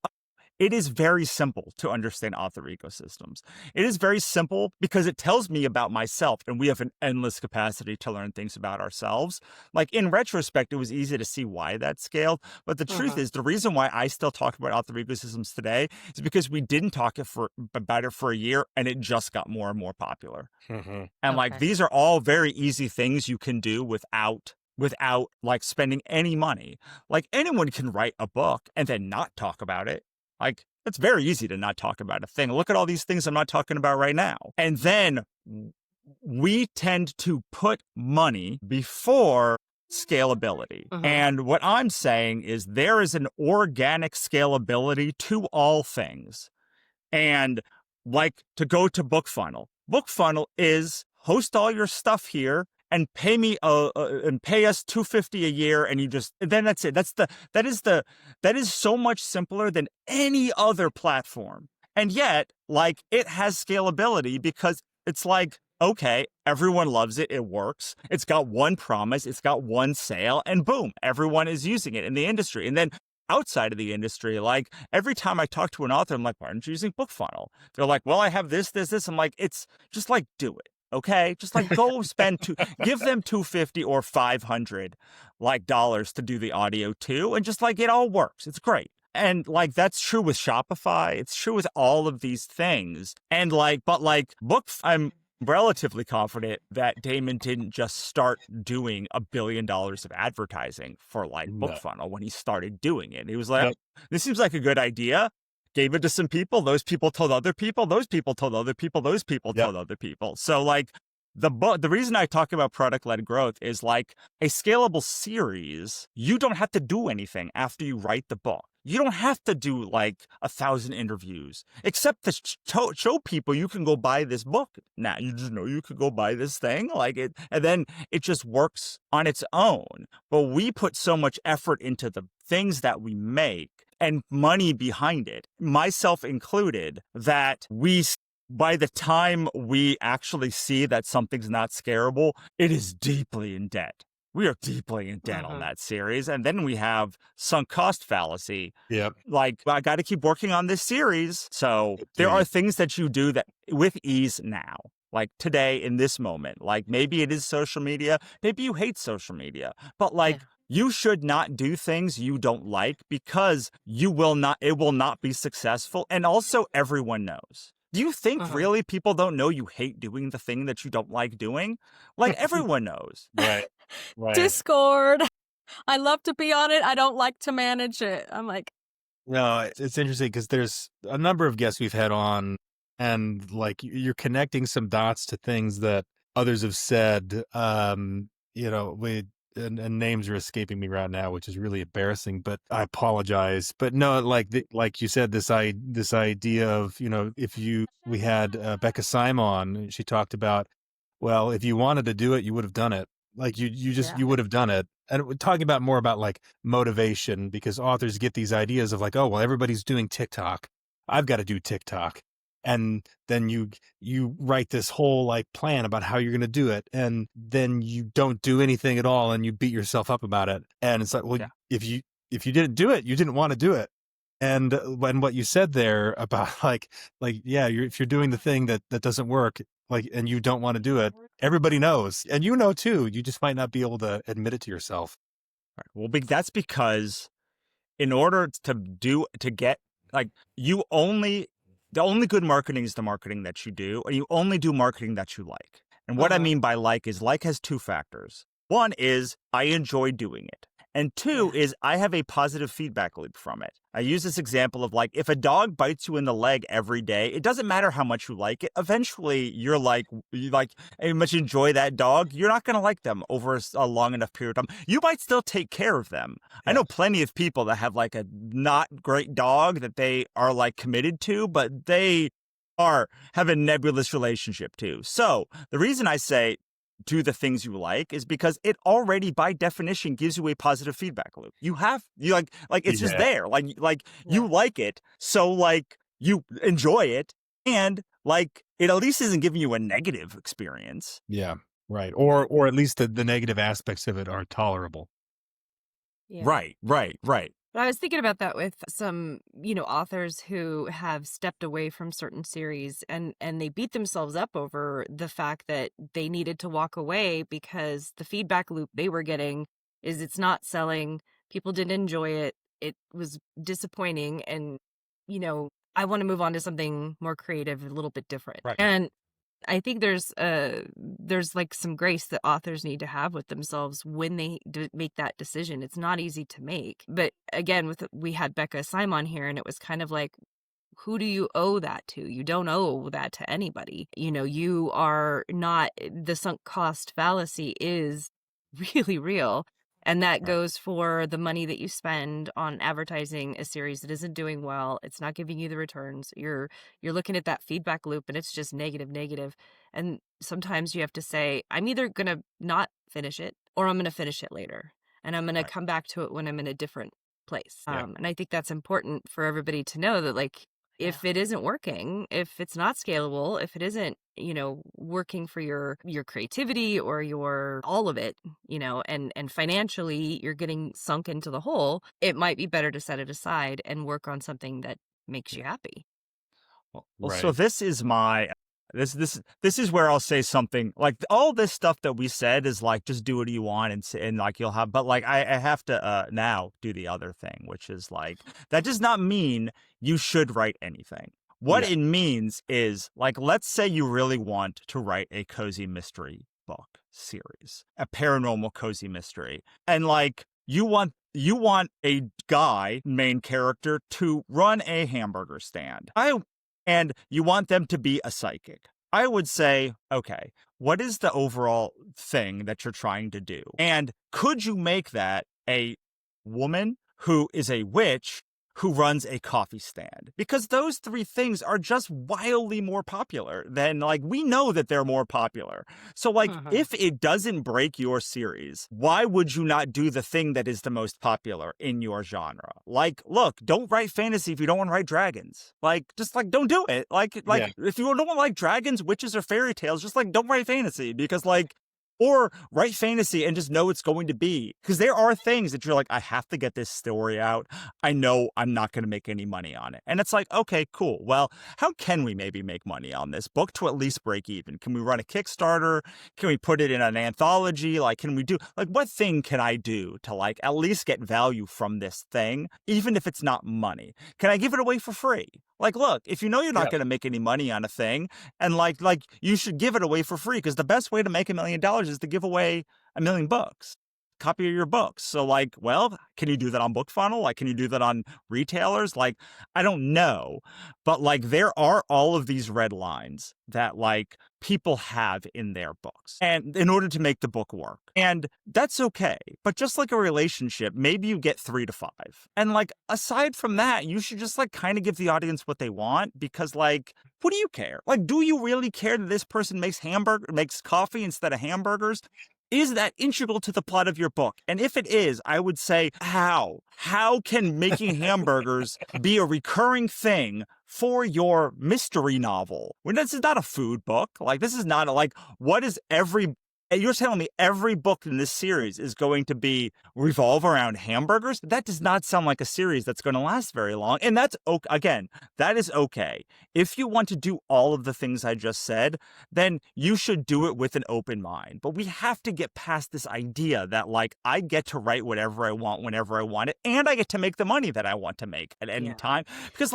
it is very simple to understand author ecosystems. It is very simple because it tells me about myself, and we have an endless capacity to learn things about ourselves. Like, in retrospect, it was easy to see why that scaled. But the truth is, the reason why I still talk about author ecosystems today is because we didn't talk about it for a year, and it just got more and more popular. And like, these are all very easy things you can do without like spending any money. Like, anyone can write a book and then not talk about it. Like, it's very easy to not talk about a thing. Look at all these things I'm not talking about right now. And then we tend to put money before scalability. And what I'm saying is there is an organic scalability to all things. And like, to go to BookFunnel. BookFunnel is host all your stuff here and pay me and pay us $250 a year, and then that's it. That is so much simpler than any other platform. And yet, like, it has scalability because it's like, okay, everyone loves it, it works. It's got one promise, it's got one sale, and boom, everyone is using it in the industry. And then outside of the industry, like, every time I talk to an author, I'm like, why aren't you using BookFunnel? They're like, well, I have this. I'm like, it's just like, do it. Okay, just like, go give them $250 or $500 like dollars to do the audio too, and just like, it all works. It's great. And like, that's true with Shopify. It's true with all of these things. And like, but like, I'm relatively confident that Damon didn't just start doing $1 billion of advertising for like BookFunnel when he started doing it. He was like, this seems like a good idea. Gave it to some people. Those people told other people. Those people told other people. Those people told other people. So like, the reason I talk about product-led growth is, like, a scalable series, you don't have to do anything after you write the book. You don't have to do like 1,000 interviews, except to show people you can go buy this book. Now, you just know you could go buy this thing, like it, and then it just works on its own. But we put so much effort into the things that we make and money behind it, myself included, that by the time we actually see that something's not scalable, it is deeply in debt. We are deeply in debt on that series. And then we have sunk cost fallacy. Like, I got to keep working on this series. So there are things that you do that with ease now, like today in this moment. Like, maybe it is social media. Maybe you hate social media. But like, you should not do things you don't like because it will not be successful. And also, everyone knows. Do you think really people don't know you hate doing the thing that you don't like doing? Like, everyone knows. Right. Discord. I love to be on it. I don't like to manage it. I'm like, no, it's interesting because there's a number of guests we've had on, and like, you're connecting some dots to things that others have said. And names are escaping me right now, which is really embarrassing, but I apologize. But no, like you said, this idea of, we had Becca Simon, she talked about, well, if you wanted to do it, you would have done it. Like Yeah. you would have done it. And we're talking about more about like motivation, because authors get these ideas of like, oh, well, everybody's doing TikTok. I've got to do TikTok. And then you write this whole like plan about how you're going to do it. And then you don't do anything at all and you beat yourself up about it. And it's like, well, Yeah. if you didn't do it, you didn't want to do it. And when what you said there about yeah, if you're doing the thing that doesn't work, like, and you don't want to do it, everybody knows, and you know too. You just might not be able to admit it to yourself. Right. Well, that's because in order to get like you only the only good marketing is the marketing that you do, and you only do marketing that you like. And what I Uh-huh. mean by like is like has two factors. One is I enjoy doing it. And two Yeah. is I have a positive feedback loop from it. I use this example of like if a dog bites you in the leg every day, it doesn't matter how much you like it. Eventually, you like how much you enjoy that dog. You're not going to like them over a long enough period of time. You might still take care of them. I Yeah. know plenty of people that have like a not great dog that they are like committed to, but they have a nebulous relationship to. So the reason I say do the things you like is because it already by definition gives you a positive feedback loop. You like it's just Yeah. there. Like Yeah. you like it, so like you enjoy it, and like it at least isn't giving you a negative experience. Yeah. Right. Or at least the negative aspects of it are tolerable. Yeah. Right. But I was thinking about that with some, authors who have stepped away from certain series and they beat themselves up over the fact that they needed to walk away because the feedback loop they were getting is it's not selling. People didn't enjoy it. It was disappointing. And, I want to move on to something more creative, a little bit different. Right. And I think there's like some grace that authors need to have with themselves when they make that decision. It's not easy to make. But again, we had Becca Simon here, and it was kind of like, who do you owe that to? You don't owe that to anybody. You are not, the sunk cost fallacy is really real. And that Right. goes for the money that you spend on advertising a series that isn't doing well. It's not giving you the returns. You're looking at that feedback loop and it's just negative. And sometimes you have to say, I'm either going to not finish it or I'm going to finish it later. And I'm going to Right. come back to it when I'm in a different place. Yeah. And I think that's important for everybody to know that, like, if it isn't working, if it's not scalable, if it isn't, working for your creativity or your all of it, and financially you're getting sunk into the hole, it might be better to set it aside and work on something that makes you happy. Well, so Right. this is my this is where I'll say something like all this stuff that we said is like just do what you want and like you'll have, but like I have to now do the other thing, which is like that does not mean you should write anything. What Yeah. it means is like let's say you really want to write a cozy mystery book series, a paranormal cozy mystery, and like you want a guy main character to run a hamburger stand. And you want them to be a psychic. I would say, okay, what is the overall thing that you're trying to do? And could you make that a woman who is a witch who runs a coffee stand? Because those three things are just wildly more popular than, like, we know that they're more popular. So, like, if it doesn't break your series, why would you not do the thing that is the most popular in your genre? Like, look, don't write fantasy if you don't want to write dragons. Like, just like, don't do it. Like Yeah. if you don't want to like dragons, witches, or fairy tales, just like, don't write fantasy because like, or write fantasy and just know it's going to be. Because there are things that you're like, I have to get this story out. I know I'm not going to make any money on it. And it's like, okay, cool. Well, how can we maybe make money on this book to at least break even? Can we run a Kickstarter? Can we put it in an anthology? Like, can we do, like, what thing can I do to, like, at least get value from this thing, even if it's not money? Can I give it away for free? Like, look, if you know you're not Yeah. going to make any money on a thing, and like you should give it away for free, because the best way to make $1 million is to give away 1 million books, copy of your books. So like, well, can you do that on BookFunnel? Like, can you do that on retailers? Like, I don't know, but like there are all of these red lines that like people have in their books, and in order to make the book work, and that's okay. But just like a relationship, maybe you get 3 to 5, and like aside from that, you should just like kind of give the audience what they want, because like, what do you care? Like, do you really care that this person makes coffee instead of hamburgers? is that integral to the plot of your book? And if it is, I would say, how? How can making hamburgers be a recurring thing for your mystery novel? When this is not a food book. Like, this is not what is you're telling me every book in this series is going to revolve around hamburgers? That does not sound like a series that's going to last very long. And that's okay. Again, that is okay. If you want to do all of the things I just said, then you should do it with an open mind. But we have to get past this idea that I get to write whatever I want whenever I want it, and I get to make the money that I want to make at any time. Because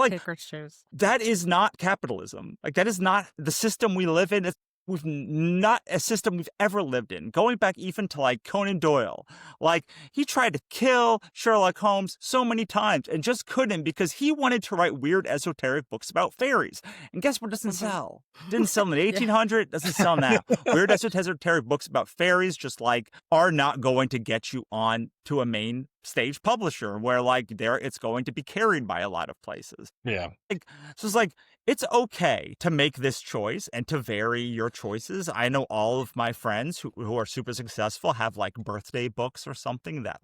that is not capitalism. That is not the system we live in. We've not a system we've ever lived in. Going back even to Conan Doyle, he tried to kill Sherlock Holmes so many times and just couldn't because he wanted to write weird esoteric books about fairies. And guess what doesn't sell? Didn't sell in the 1800s, doesn't sell now. Weird esoteric books about fairies just are not going to get you on to a main stage publisher where it's going to be carried by a lot of places. Yeah. So it's it's okay to make this choice and to vary your choices. I know all of my friends who are super successful have birthday books or something that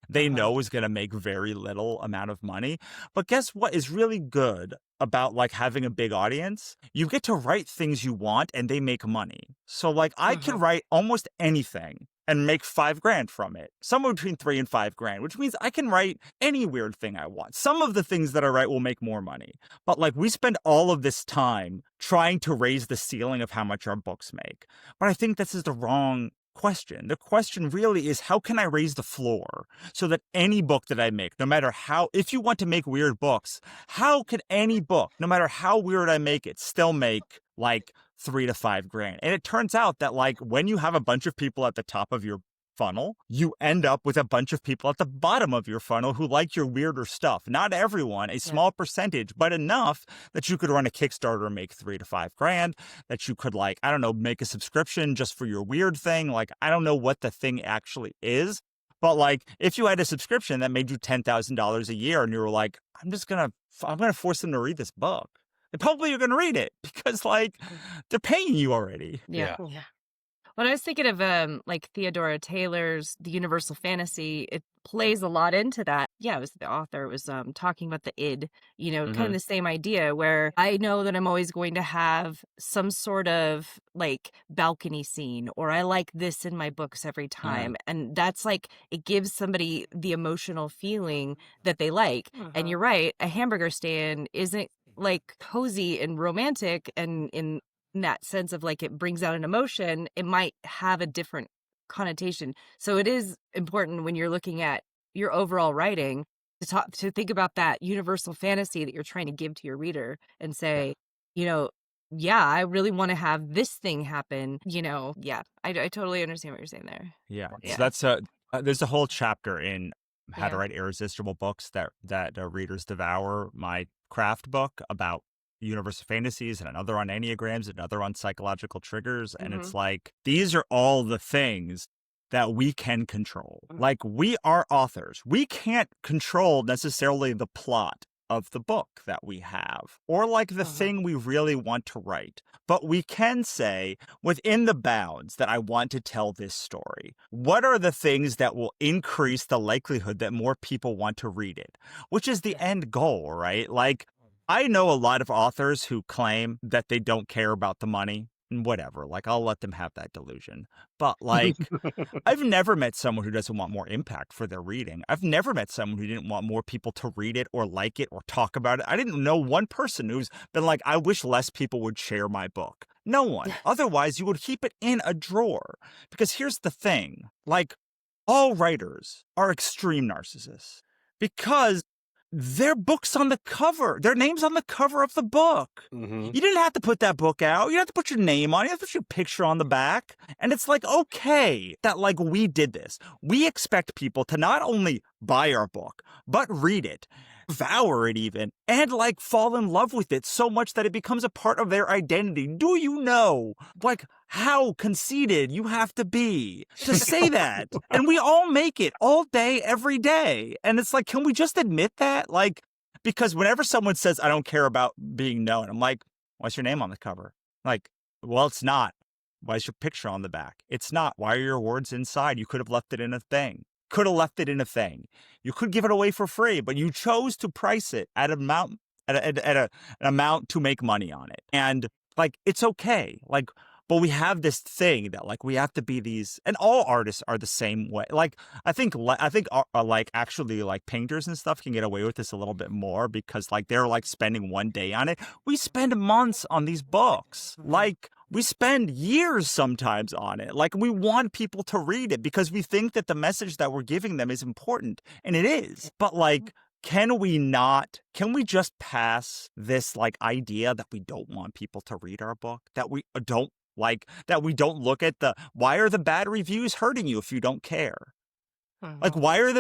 they know is going to make very little amount of money. But guess what is really good about having a big audience? You get to write things you want and they make money. So I could write almost anything and make $5,000 from it, somewhere between $3,000 and $5,000, which means I can write any weird thing I want. Some of the things that I write will make more money, but we spend all of this time trying to raise the ceiling of how much our books make. But I think this is the wrong question. The question really is, how can I raise the floor so that any book that I make, no matter if you want to make weird books, how can any book, no matter how weird I make it, still make $3,000 to $5,000? And it turns out that when you have a bunch of people at the top of your funnel, you end up with a bunch of people at the bottom of your funnel who like your weirder stuff. Not everyone, a small percentage, but enough that you could run a Kickstarter and make $3,000 to $5,000, that you could make a subscription just for your weird thing. I don't know what the thing actually is, but if you had a subscription that made you $10,000 a year and you were I'm going to force them to read this book, they probably are going to read it because they're paying you already. Yeah. When I was thinking of Theodora Taylor's The Universal Fantasy, it plays a lot into that. Yeah, it was the author was talking about the id, kind of the same idea where I know that I'm always going to have some sort of balcony scene, or I like this in my books every time. And that's it gives somebody the emotional feeling that they like. And you're right, a hamburger stand isn't cozy and romantic and in that sense of it brings out an emotion. It might have a different connotation. So it is important when you're looking at your overall writing to think about that universal fantasy that you're trying to give to your reader and say, I really want to have this thing happen. I totally understand what you're saying there. Yeah. So that's there's a whole chapter in How to Write Irresistible Books that readers devour, my craft book about universal fantasies, and another on enneagrams, another on psychological triggers. And it's these are all the things that we can control. We are authors. We can't control necessarily the plot of the book that we have or the thing we really want to write. But we can say within the bounds that I want to tell this story, what are the things that will increase the likelihood that more people want to read it, which is the end goal, right? I know a lot of authors who claim that they don't care about the money and whatever. I'll let them have that delusion. But I've never met someone who doesn't want more impact for their reading. I've never met someone who didn't want more people to read it or like it or talk about it. I didn't know one person who's been I wish less people would share my book. No one. Otherwise, you would keep it in a drawer. Because here's the thing. All writers are extreme narcissists because their book's on the cover. Their name's on the cover of the book. You didn't have to put that book out. You didn't have to put your name on it. You have to put your picture on the back. And it's okay that we did this. We expect people to not only buy our book, but read it, devour it even, and fall in love with it so much that it becomes a part of their identity. Do you know how conceited you have to be to say that? And we all make it all day, every day. And it's can we just admit that? Because whenever someone says, I don't care about being known, I'm what's your name on the cover? Well, it's not. Why is your picture on the back? It's not. Why are your words inside? You could have left it in a thing. Could have left it in a thing. You could give it away for free, but you chose to price it at an amount an amount to make money on it. And like, it's okay. Like, but we have this thing that like we have to be these, and all artists are the same way. Like, I think like actually like painters and stuff can get away with this a little bit more because like they're like spending one day on it. We spend months on these books. Like, we spend years sometimes on it. Like, we want people to read it because we think that the message that we're giving them is important, and it is. But like, can we just pass this like idea that we don't want people to read our book, that we don't look at why are the bad reviews hurting you if you don't care? Like, why are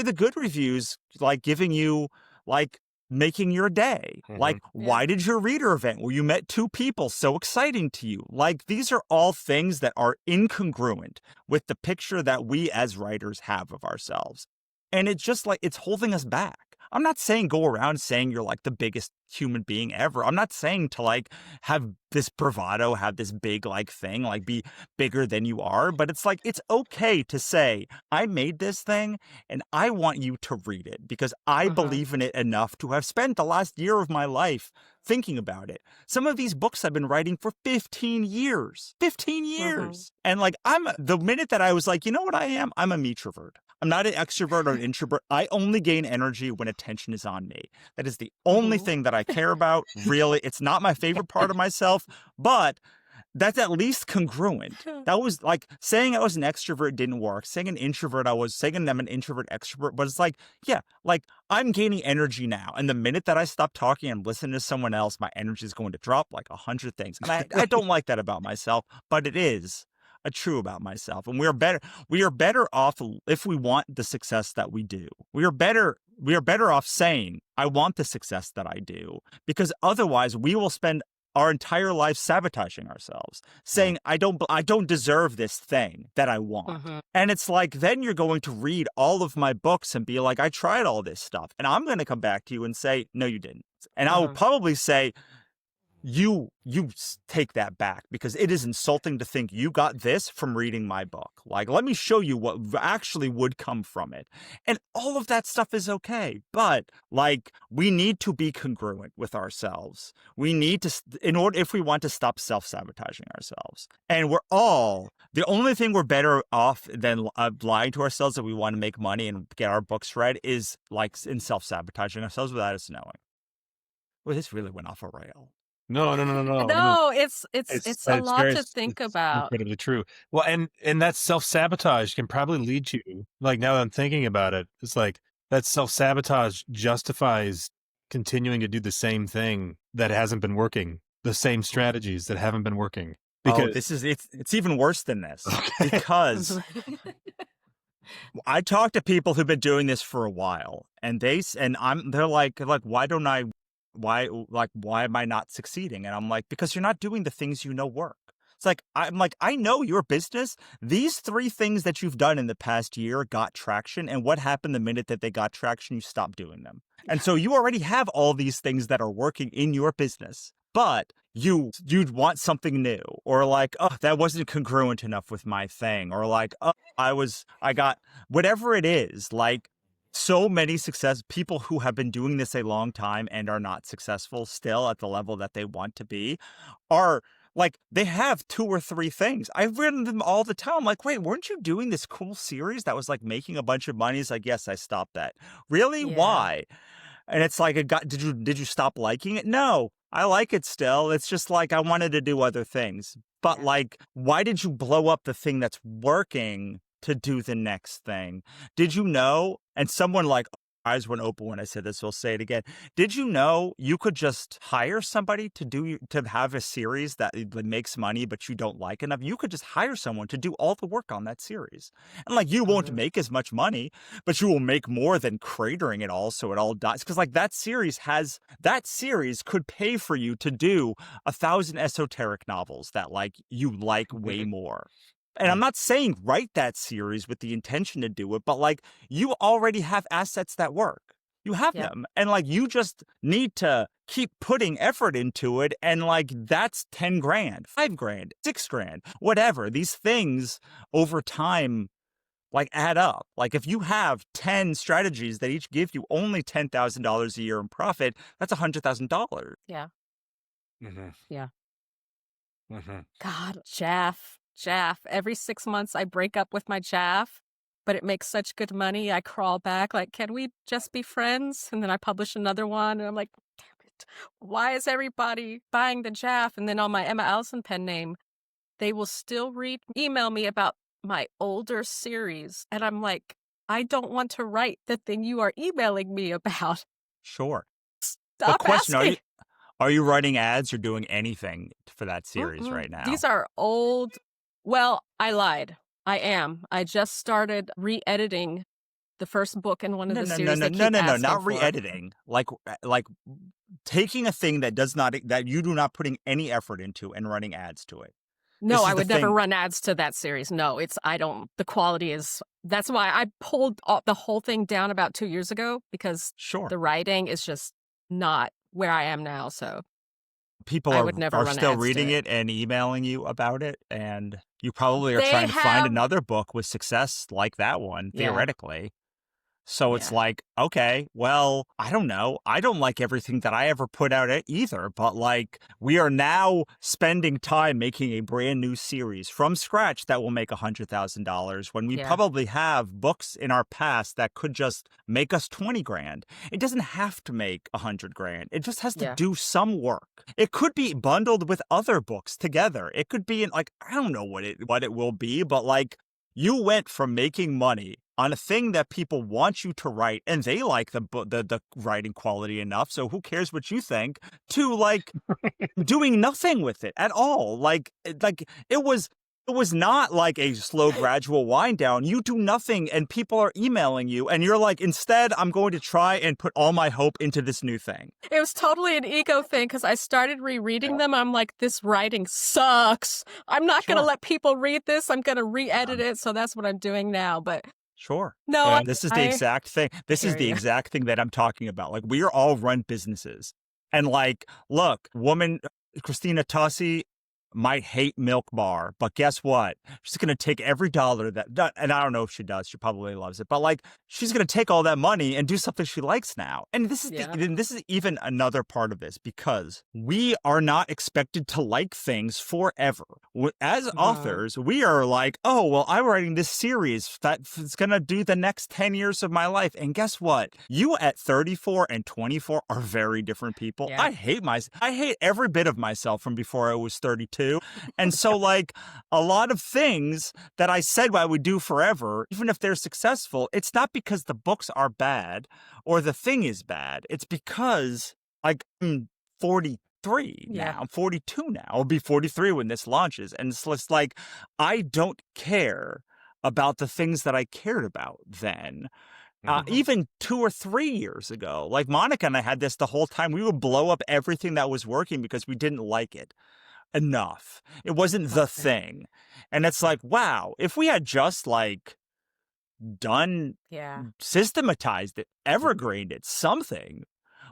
the good reviews like giving you like making your day? Like, why did your reader event where you met 2 people so exciting to you? Like, these are all things that are incongruent with the picture that we as writers have of ourselves. And it's just like, it's holding us back. I'm not saying go around saying you're like the biggest human being ever. I'm not saying to like have this bravado, have this big like thing, like be bigger than you are. But it's like, it's okay to say, I made this thing and I want you to read it because I believe in it enough to have spent the last year of my life thinking about it. Some of these books I've been writing for 15 years. 15 years. And like, the minute that I was like, you know what I am? I'm a metrovert. I'm not an extrovert or an introvert. I only gain energy when attention is on me. That is the only thing that I care about, really. It's not my favorite part of myself, but that's at least congruent. That was like saying I was an extrovert didn't work. Saying I'm an introvert extrovert, but it's like, yeah, like I'm gaining energy now. And the minute that I stop talking and listen to someone else, my energy is going to drop like 100 things. And I don't like that about myself, but it is true about myself. And we are better off if we want the success that we do. We are better off saying, I want the success that I do, because otherwise we will spend our entire life sabotaging ourselves, saying, I don't deserve this thing that I want. And it's like, then you're going to read all of my books and be like, I tried all this stuff. And I'm going to come back to you and say, no, you didn't. And I will probably say, you take that back, because it is insulting to think you got this from reading my book. Like, let me show you what actually would come from it. And all of that stuff is okay. But like, we need to be congruent with ourselves. We need to, if we want to stop self-sabotaging ourselves. And the only thing we're better off than lying to ourselves that we want to make money and get our books read is like in self-sabotaging ourselves without us knowing. Well, this really went off a rail. No. No, it's a lot to think It's about. incredibly true. Well, and that self-sabotage can probably lead you, like, now that I'm thinking about it, it's like that self-sabotage justifies continuing to do the same thing that hasn't been working, the same strategies that haven't been working. Because it's even worse than this. Because I talk to people who've been doing this for a while, and they're like, why am I not succeeding? And I'm like, because you're not doing the things you know work. It's like, I know your business. These 3 things that you've done in the past year got traction. And what happened the minute that they got traction? You stopped doing them. And so you already have all these things that are working in your business, but you'd want something new, or like, oh, that wasn't congruent enough with my thing, or like, oh, I got whatever it is. Like, so many people who have been doing this a long time and are not successful still at the level that they want to be are like, they have 2 or 3 things. I've written them all the time. I'm like, wait, weren't you doing this cool series that was like making a bunch of money? It's like, yes, I stopped that. Really? Yeah. Why? And it's like, did you stop liking it? No, I like it still. It's just like, I wanted to do other things. But like, why did you blow up the thing that's working to do the next thing? Did you know? And someone like, eyes went open when I said this, we'll say it again. Did you know you could just hire somebody to have a series that makes money, but you don't like enough? You could just hire someone to do all the work on that series. And like, you won't make as much money, but you will make more than cratering it all, so it all dies. Because like, that series could pay for you to do 1,000 esoteric novels that like you like way more. And I'm not saying write that series with the intention to do it, but like, you already have assets that work. You have Yep. them. And like, you just need to keep putting effort into it. And like, that's 10 grand, 5 grand, 6 grand, whatever. These things over time like add up. Like if you have 10 strategies that each give you only $10,000 a year in profit, that's $100,000. Yeah. Mm-hmm. Yeah. Mm-hmm. God, Jaff. Every 6 months I break up with my Jaff, but it makes such good money. I crawl back like, can we just be friends? And then I publish another one and I'm like, damn it. Why is everybody buying the Jaff? And then on my Emma Allison pen name, they will still email me about my older series. And I'm like, I don't want to write the thing you are emailing me about. Sure. Stop question, asking. are you writing ads or doing anything for that series Mm-mm. right now? These are old. Well, I lied. I am. I just started re-editing the first book in one of the series. No, not re-editing. Like taking a thing that you do not putting any effort into and running ads to it. No, I would never run ads to that series. No, the quality is, that's why I pulled the whole thing down about 2 years ago, because the writing is just not where I am now. So people are still reading it and emailing you about it. And you probably are trying to find another book with success like that one, theoretically. So it's like, okay, well, I don't know. I don't like everything that I ever put out either, but like we are now spending time making a brand new series from scratch that will make $100,000 when we probably have books in our past that could just make us 20 grand. It doesn't have to make 100 grand. It just has to do some work. It could be bundled with other books together. It could be in like, I don't know what it will be, but like you went from making money on a thing that people want you to write and they like the writing quality enough, so who cares what you think, to like doing nothing with it at all. Like it was not like a slow gradual wind down. You do nothing and people are emailing you and you're like, instead I'm going to try and put all my hope into this new thing. It was totally an ego thing because I started rereading them. I'm like, this writing sucks. I'm not going to let people read this. I'm going to re-edit it. So that's what I'm doing now. But sure. No, this is the exact thing. This is the exact thing that I'm talking about. Like, we are all run businesses. And like, look, Christina Tossi might hate Milk Bar, but guess what? She's going to take every dollar and I don't know if she does. She probably loves it, but like, she's going to take all that money and do something she likes now. And this is this is even another part of this, because we are not expected to like things forever. As authors, we are like, oh, well, I'm writing this series that's going to do the next 10 years of my life. And guess what? You at 34 and 24 are very different people. Yeah. I hate every bit of myself from before I was 32. And so like a lot of things that I said I would do forever, even if they're successful, it's not because the books are bad or the thing is bad. It's because like I'm 43 now. I'm 42 now. I'll be 43 when this launches. And it's just like, I don't care about the things that I cared about then. Even 2 or 3 years ago, like Monica and I had this the whole time. We would blow up everything that was working because we didn't like it enough. It wasn't the thing. And it's like, wow, if we had just like systematized it, evergreened it, something,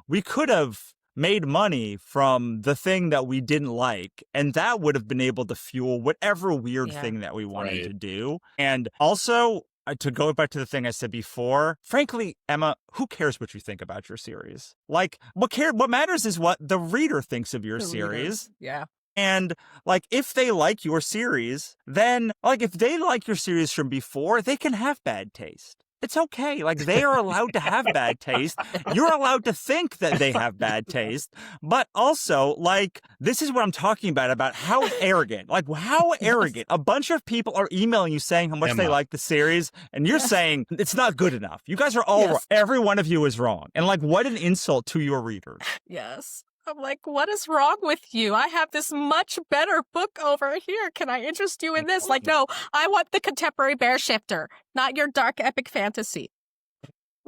we could have made money from the thing that we didn't like. And that would have been able to fuel whatever weird thing that we wanted to do. And also, to go back to the thing I said before, frankly, Emma, who cares what you think about your series? Like, what matters is what the reader thinks of your series. Yeah. And like, if they like your series, then like, if they like your series from before, they can have bad taste. It's okay. Like, they are allowed to have bad taste. You're allowed to think that they have bad taste. But also, like, this is what I'm talking about how arrogant. Like, how arrogant. A bunch of people are emailing you saying how much they like the series, and you're saying it's not good enough. You guys are all wrong. Every one of you is wrong. And like, what an insult to your readers. Yes. I'm like, what is wrong with you? I have this much better book over here. Can I interest you in this? Like, no, I want the contemporary bear shifter, not your dark epic fantasy.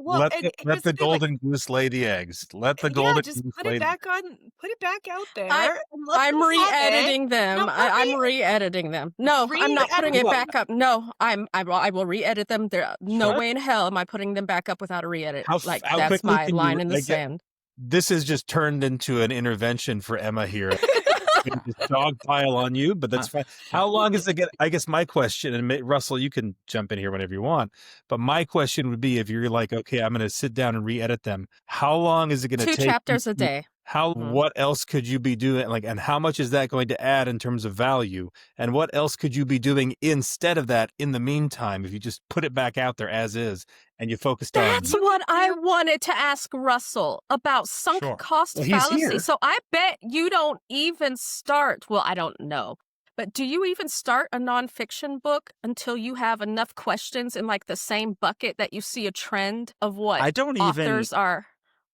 Well, and let here's the the thing, like, golden goose lay the eggs. Let the yeah, golden just goose put it lay the back on, put it back out I there and let I'm them have it. re-editing them. No, not I'm re-editing them. No, I'm not putting re-editing it what? back up. No, I will re-edit them. There, no What? way in hell am I putting them back up without a re-edit. Like How that's quickly my can line you in the like get sand. this has just turned into an intervention for Emma here. Just dogpile on you, but that's fine. How long is it get? I guess my question, and Russell, you can jump in here whenever you want, but my question would be if you're like, okay, I'm going to sit down and re-edit them, how long is it going to 2 take you chapters a day. what else could you be doing? Like, and how much is that going to add in terms of value? And what else could you be doing instead of that in the meantime, if you just put it back out there as is and you focused on That's what I wanted to ask Russell about sunk Sure. cost Well, he's fallacy. here. So I bet you don't even start. Well, I don't know. But do you even start a nonfiction book until you have enough questions in like the same bucket that you see a trend of what I don't even authors are?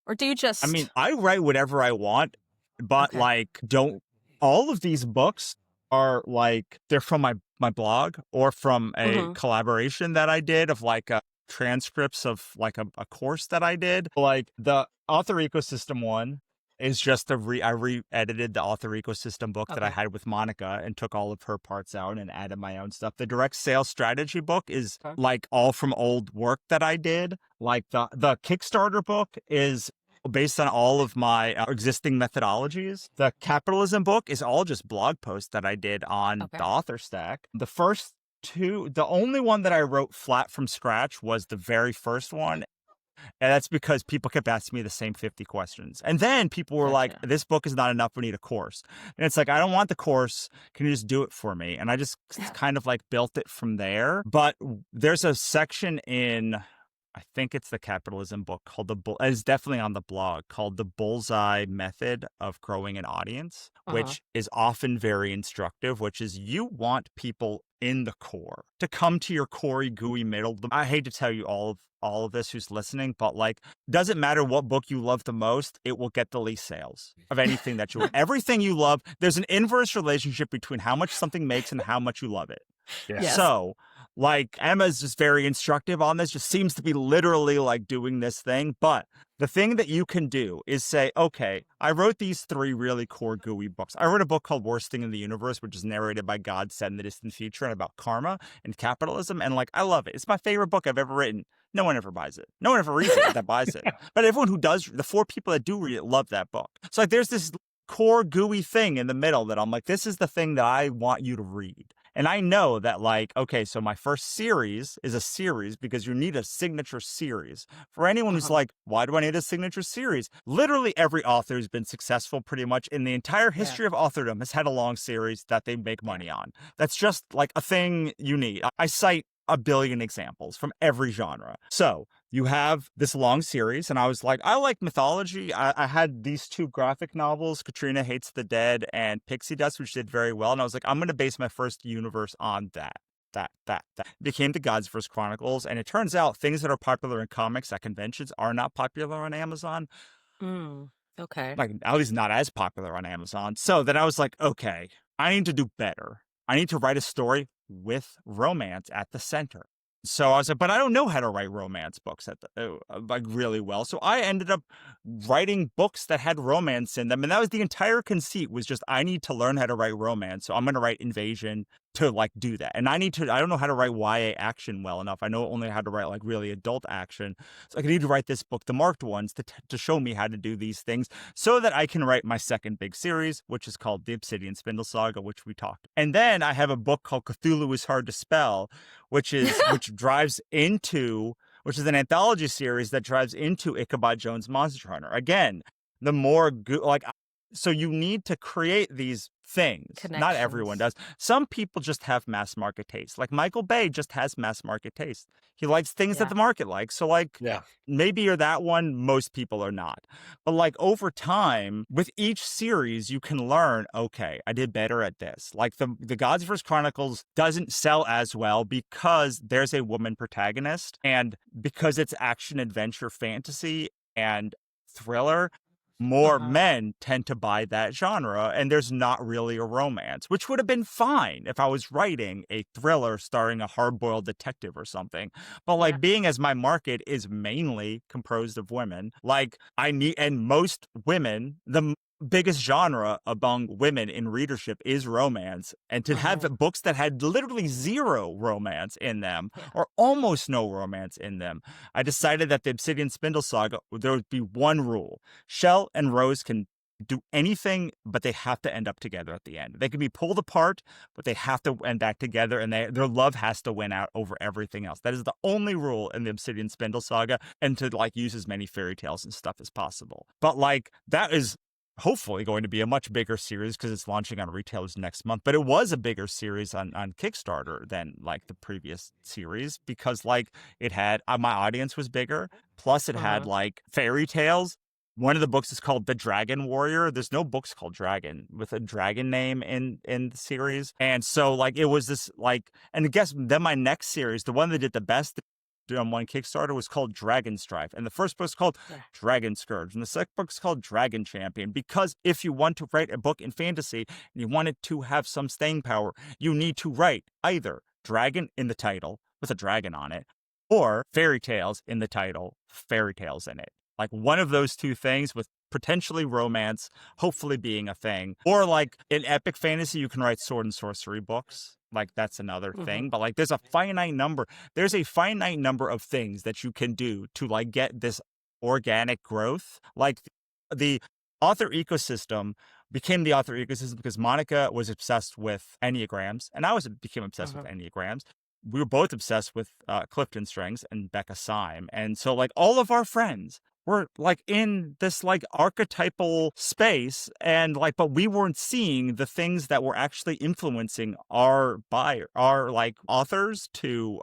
Or do you just I mean, I write whatever I want, but Okay. like don't all of these books are like they're from my blog or from a collaboration that I did of like transcripts of like a course that I did. Like the author ecosystem one is just I re-edited the author ecosystem book that I Okay. had with Monica and took all of her parts out and added my own stuff. The direct sales strategy book is Okay. like all from old work that I did. Like the Kickstarter book is based on all of my existing methodologies. The capitalism book is all just blog posts that I did on Okay. the author stack. The first two, the only one that I wrote flat from scratch was the very first one. And that's because people kept asking me the same 50 questions. And then people were like, Gotcha. this book is not enough. We need a course. And it's like, I don't want the course. Can you just do it for me? And I just kind of like built it from there. But there's a section in, I think it's the capitalism book called it's definitely on the blog called The Bullseye Method of Growing an Audience, which is often very instructive, which is you want people in the core to come to your corey gooey middle. I hate to tell you all of this who's listening, but like, doesn't matter what book you love the most, it will get the least sales of anything that you everything you love. There's an inverse relationship between how much something makes and how much you love it. Yeah. Yes. So, like, Emma's just very instructive on this, just seems to be literally like doing this thing. But the thing that you can do is say, okay, I wrote these 3 really core gooey books. I wrote a book called Worst Thing in the Universe, which is narrated by God set in the distant future and about karma and capitalism. And like, I love it. It's my favorite book I've ever written. No one ever buys it. No one ever reads it that buys it. But everyone who does, the 4 people that do read it love that book. So like, there's this core gooey thing in the middle that I'm like, this is the thing that I want you to read. And I know that, like, okay, so my first series is a series because you need a signature series. For anyone who's like, why do I need a signature series? Literally every author who's been successful pretty much in the entire history of authordom has had a long series that they make money on. That's just like a thing you need. I cite a billion examples from every genre. So you have this long series, and I was like, I like mythology. I had these 2 graphic novels, Katrina Hates the Dead and Pixie Dust, which did very well. And I was like, I'm going to base my first universe on that. It became the God's First Chronicles. And it turns out things that are popular in comics at conventions are not popular on Amazon. Okay. Like, at least not as popular on Amazon. So then I was like, okay, I need to do better. I need to write a story with romance at the center. So I was like, but I don't know how to write romance books like really well. So I ended up writing books that had romance in them. And that was the entire conceit, was just, I need to learn how to write romance. So I'm going to write Invasion to like do that. And I don't know how to write YA action well enough. I know only how to write like really adult action. So I need to write this book, The Marked Ones, to show me how to do these things so that I can write my second big series, which is called The Obsidian Spindle Saga, which we talked. And then I have a book called Cthulhu is Hard to Spell, which is which is an anthology series that drives into Ichabod Jones' Monster Hunter. Again, the more so you need to create these things. Not everyone does. Some people just have mass market taste. Like Michael Bay just has mass market taste. He likes things that the market likes. So like, maybe you're that one. Most people are not. But like over time, with each series, you can learn, okay, I did better at this. Like the God's First Chronicles doesn't sell as well because there's a woman protagonist and because it's action, adventure, fantasy, and thriller. more Uh-huh. men tend to buy that genre, and there's not really a romance, which would have been fine if I was writing a thriller starring a hard-boiled detective or something. But Yeah. like, being as my market is mainly composed of women, like I need, and most women, biggest genre among women in readership is romance, and to have Uh-huh. books that had literally zero romance in them Yeah. or almost no romance in them, I decided that the Obsidian Spindle Saga, there would be one rule: Shell and Rose can do anything, but they have to end up together at the end. They can be pulled apart, but they have to end back together, and their love has to win out over everything else. That is the only rule in the Obsidian Spindle Saga, and to like use as many fairy tales and stuff as possible. But like, that is hopefully going to be a much bigger series because it's launching on retailers next month. But it was a bigger series on Kickstarter than like the previous series, because like it had my audience was bigger. Plus, it had Uh-huh. like fairy tales. One of the books is called The Dragon Warrior. There's no books called Dragon with a dragon name in the series. And so like it was this like, and I guess then my next series, the one that did the best on one Kickstarter, was called Dragon Strife. And the first book is called Yeah. Dragon Scourge. And the second book is called Dragon Champion. Because if you want to write a book in fantasy and you want it to have some staying power, you need to write either dragon in the title with a dragon on it, or fairy tales in the title, fairy tales in it. Like one of those two things, with potentially romance, hopefully being a thing. Or like in epic fantasy, you can write sword and sorcery books. Like that's another Mm-hmm. thing. But like there's a finite number. There's a finite number of things that you can do to like get this organic growth. Like the author ecosystem became the author ecosystem because Monica was obsessed with Enneagrams, and I became obsessed with Uh-huh. Enneagrams. We were both obsessed with Clifton Strings and Becca Syme. And so like all of our friends were like in this like archetypal space, and like, but we weren't seeing the things that were actually influencing our like authors to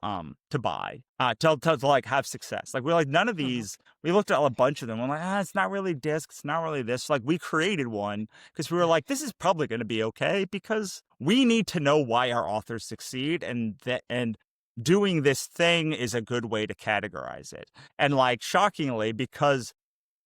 buy, to like have success. Like we're like, none of Uh-huh. these, we looked at a bunch of them. I'm like, it's not really disc, it's not really this. Like we created one because we were Yeah. like, this is probably going to be okay because we need to know why our authors succeed, and doing this thing is a good way to categorize it. And like, shockingly, because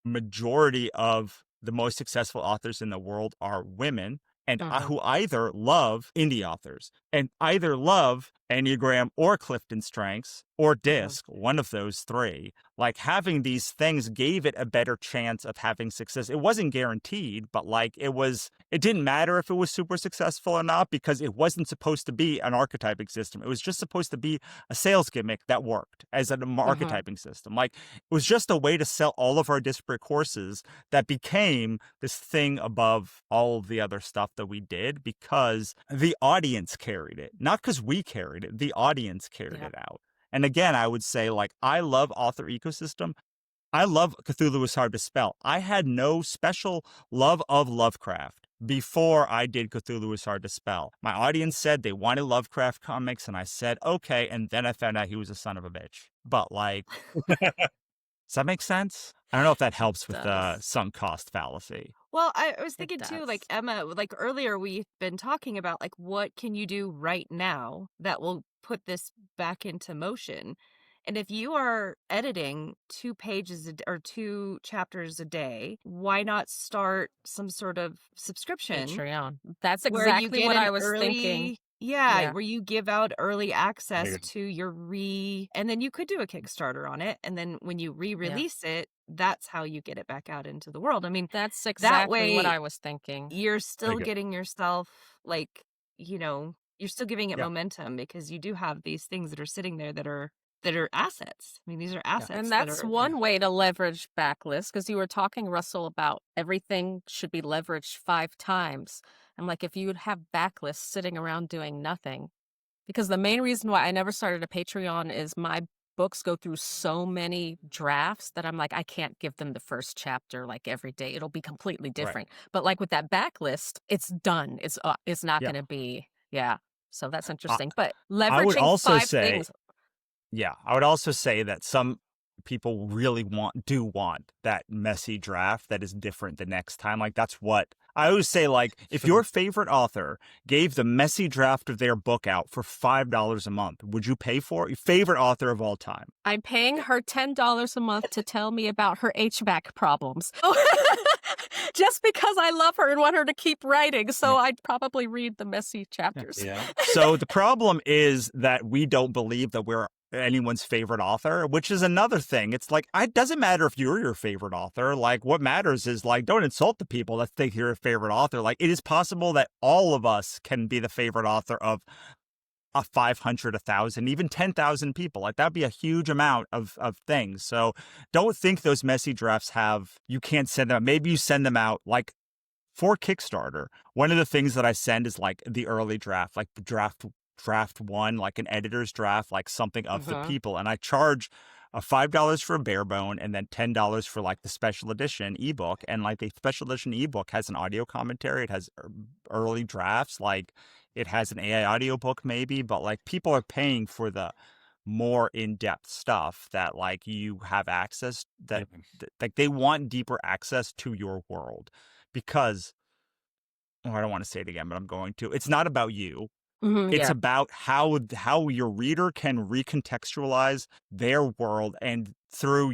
majority of the most successful authors in the world are women, and Uh-huh. who either love indie authors and either love Enneagram or Clifton Strengths or Uh-huh. DISC, one of those three. Like having these things gave it a better chance of having success. It wasn't guaranteed, but like it didn't matter if it was super successful or not, because it wasn't supposed to be an archetyping system. It was just supposed to be a sales gimmick that worked as an Uh-huh. archetyping system. Like it was just a way to sell all of our disparate courses that became this thing above all of the other stuff that we did, because the audience carried it, not because we carried it. The audience carried Yeah. it out. And again, I would say, like, I love author ecosystem. I love Cthulhu is Hard to Spell. I had no special love of Lovecraft before I did Cthulhu is Hard to Spell. My audience said they wanted Lovecraft comics, and I said, okay. And then I found out he was a son of a bitch. But like, does that make sense? I don't know if that It helps with the does. sunk cost fallacy. Well, I was It thinking too, like does. Emma, like earlier we've been talking about like what can you do right now that will put this back into motion. And if you are editing 2 pages or 2 chapters a day, why not start some sort of subscription Patreon. That's where you exactly get what an I was thinking. early, yeah, Yeah. where you give out early access Weird. to your and then you could do a Kickstarter on it. And then when you Yeah. re-release it, that's how you get it back out into the world. I mean, That's that exactly what way I was thinking. you're Very still good. getting yourself like, you're still giving it Yeah. momentum because you do have these things that are sitting there that are assets. I mean, these are assets And that that's are one way to leverage backlists, because you were talking, Russell, about everything should be leveraged 5 times. I'm like, if you would have backlists sitting around doing nothing, because the main reason why I never started a Patreon is my books go through so many drafts that I'm like, I can't give them the first chapter like every day. It'll be completely Right. different. But like with that backlist, it's done. It's not Yeah. going to be, yeah. So that's I, interesting. But I would leveraging also 5 say, things. yeah, I would also say that some people really want that messy draft that is different the next time. Like that's what I always say, like, if your favorite author gave the messy draft of their book out for $5 a month, would you pay for it? Your favorite author of all time. I'm paying her $10 a month to tell me about her HVAC problems. Just because I love her and want her to keep writing, so I'd probably read the messy chapters. Yeah. So the problem is that we don't believe that we're anyone's favorite author, which is another thing. It's like, it doesn't matter if you're your favorite author. Like, what matters is, like, don't insult the people that think you're your favorite author. Like, it is possible that all of us can be the favorite author of a 500, 1,000, even 10,000 people. Like, that'd be a huge amount of things. So don't think those messy drafts you can't send them out. Maybe you send them out, like, for Kickstarter. One of the things that I send is, like, the early draft, like the draft one, like an editor's draft, like something of the people. And I charge $5 for a bare bone and then $10 for, like, the special edition ebook. And, like, the special edition ebook has an audio commentary. It has early drafts. Like, it has an AI audiobook maybe, but, like, people are paying for the more in-depth stuff that, like, you have access that like, they want deeper access to your world because, I don't want to say it again, but I'm going to. It's not about you. It's about how your reader can recontextualize their world and through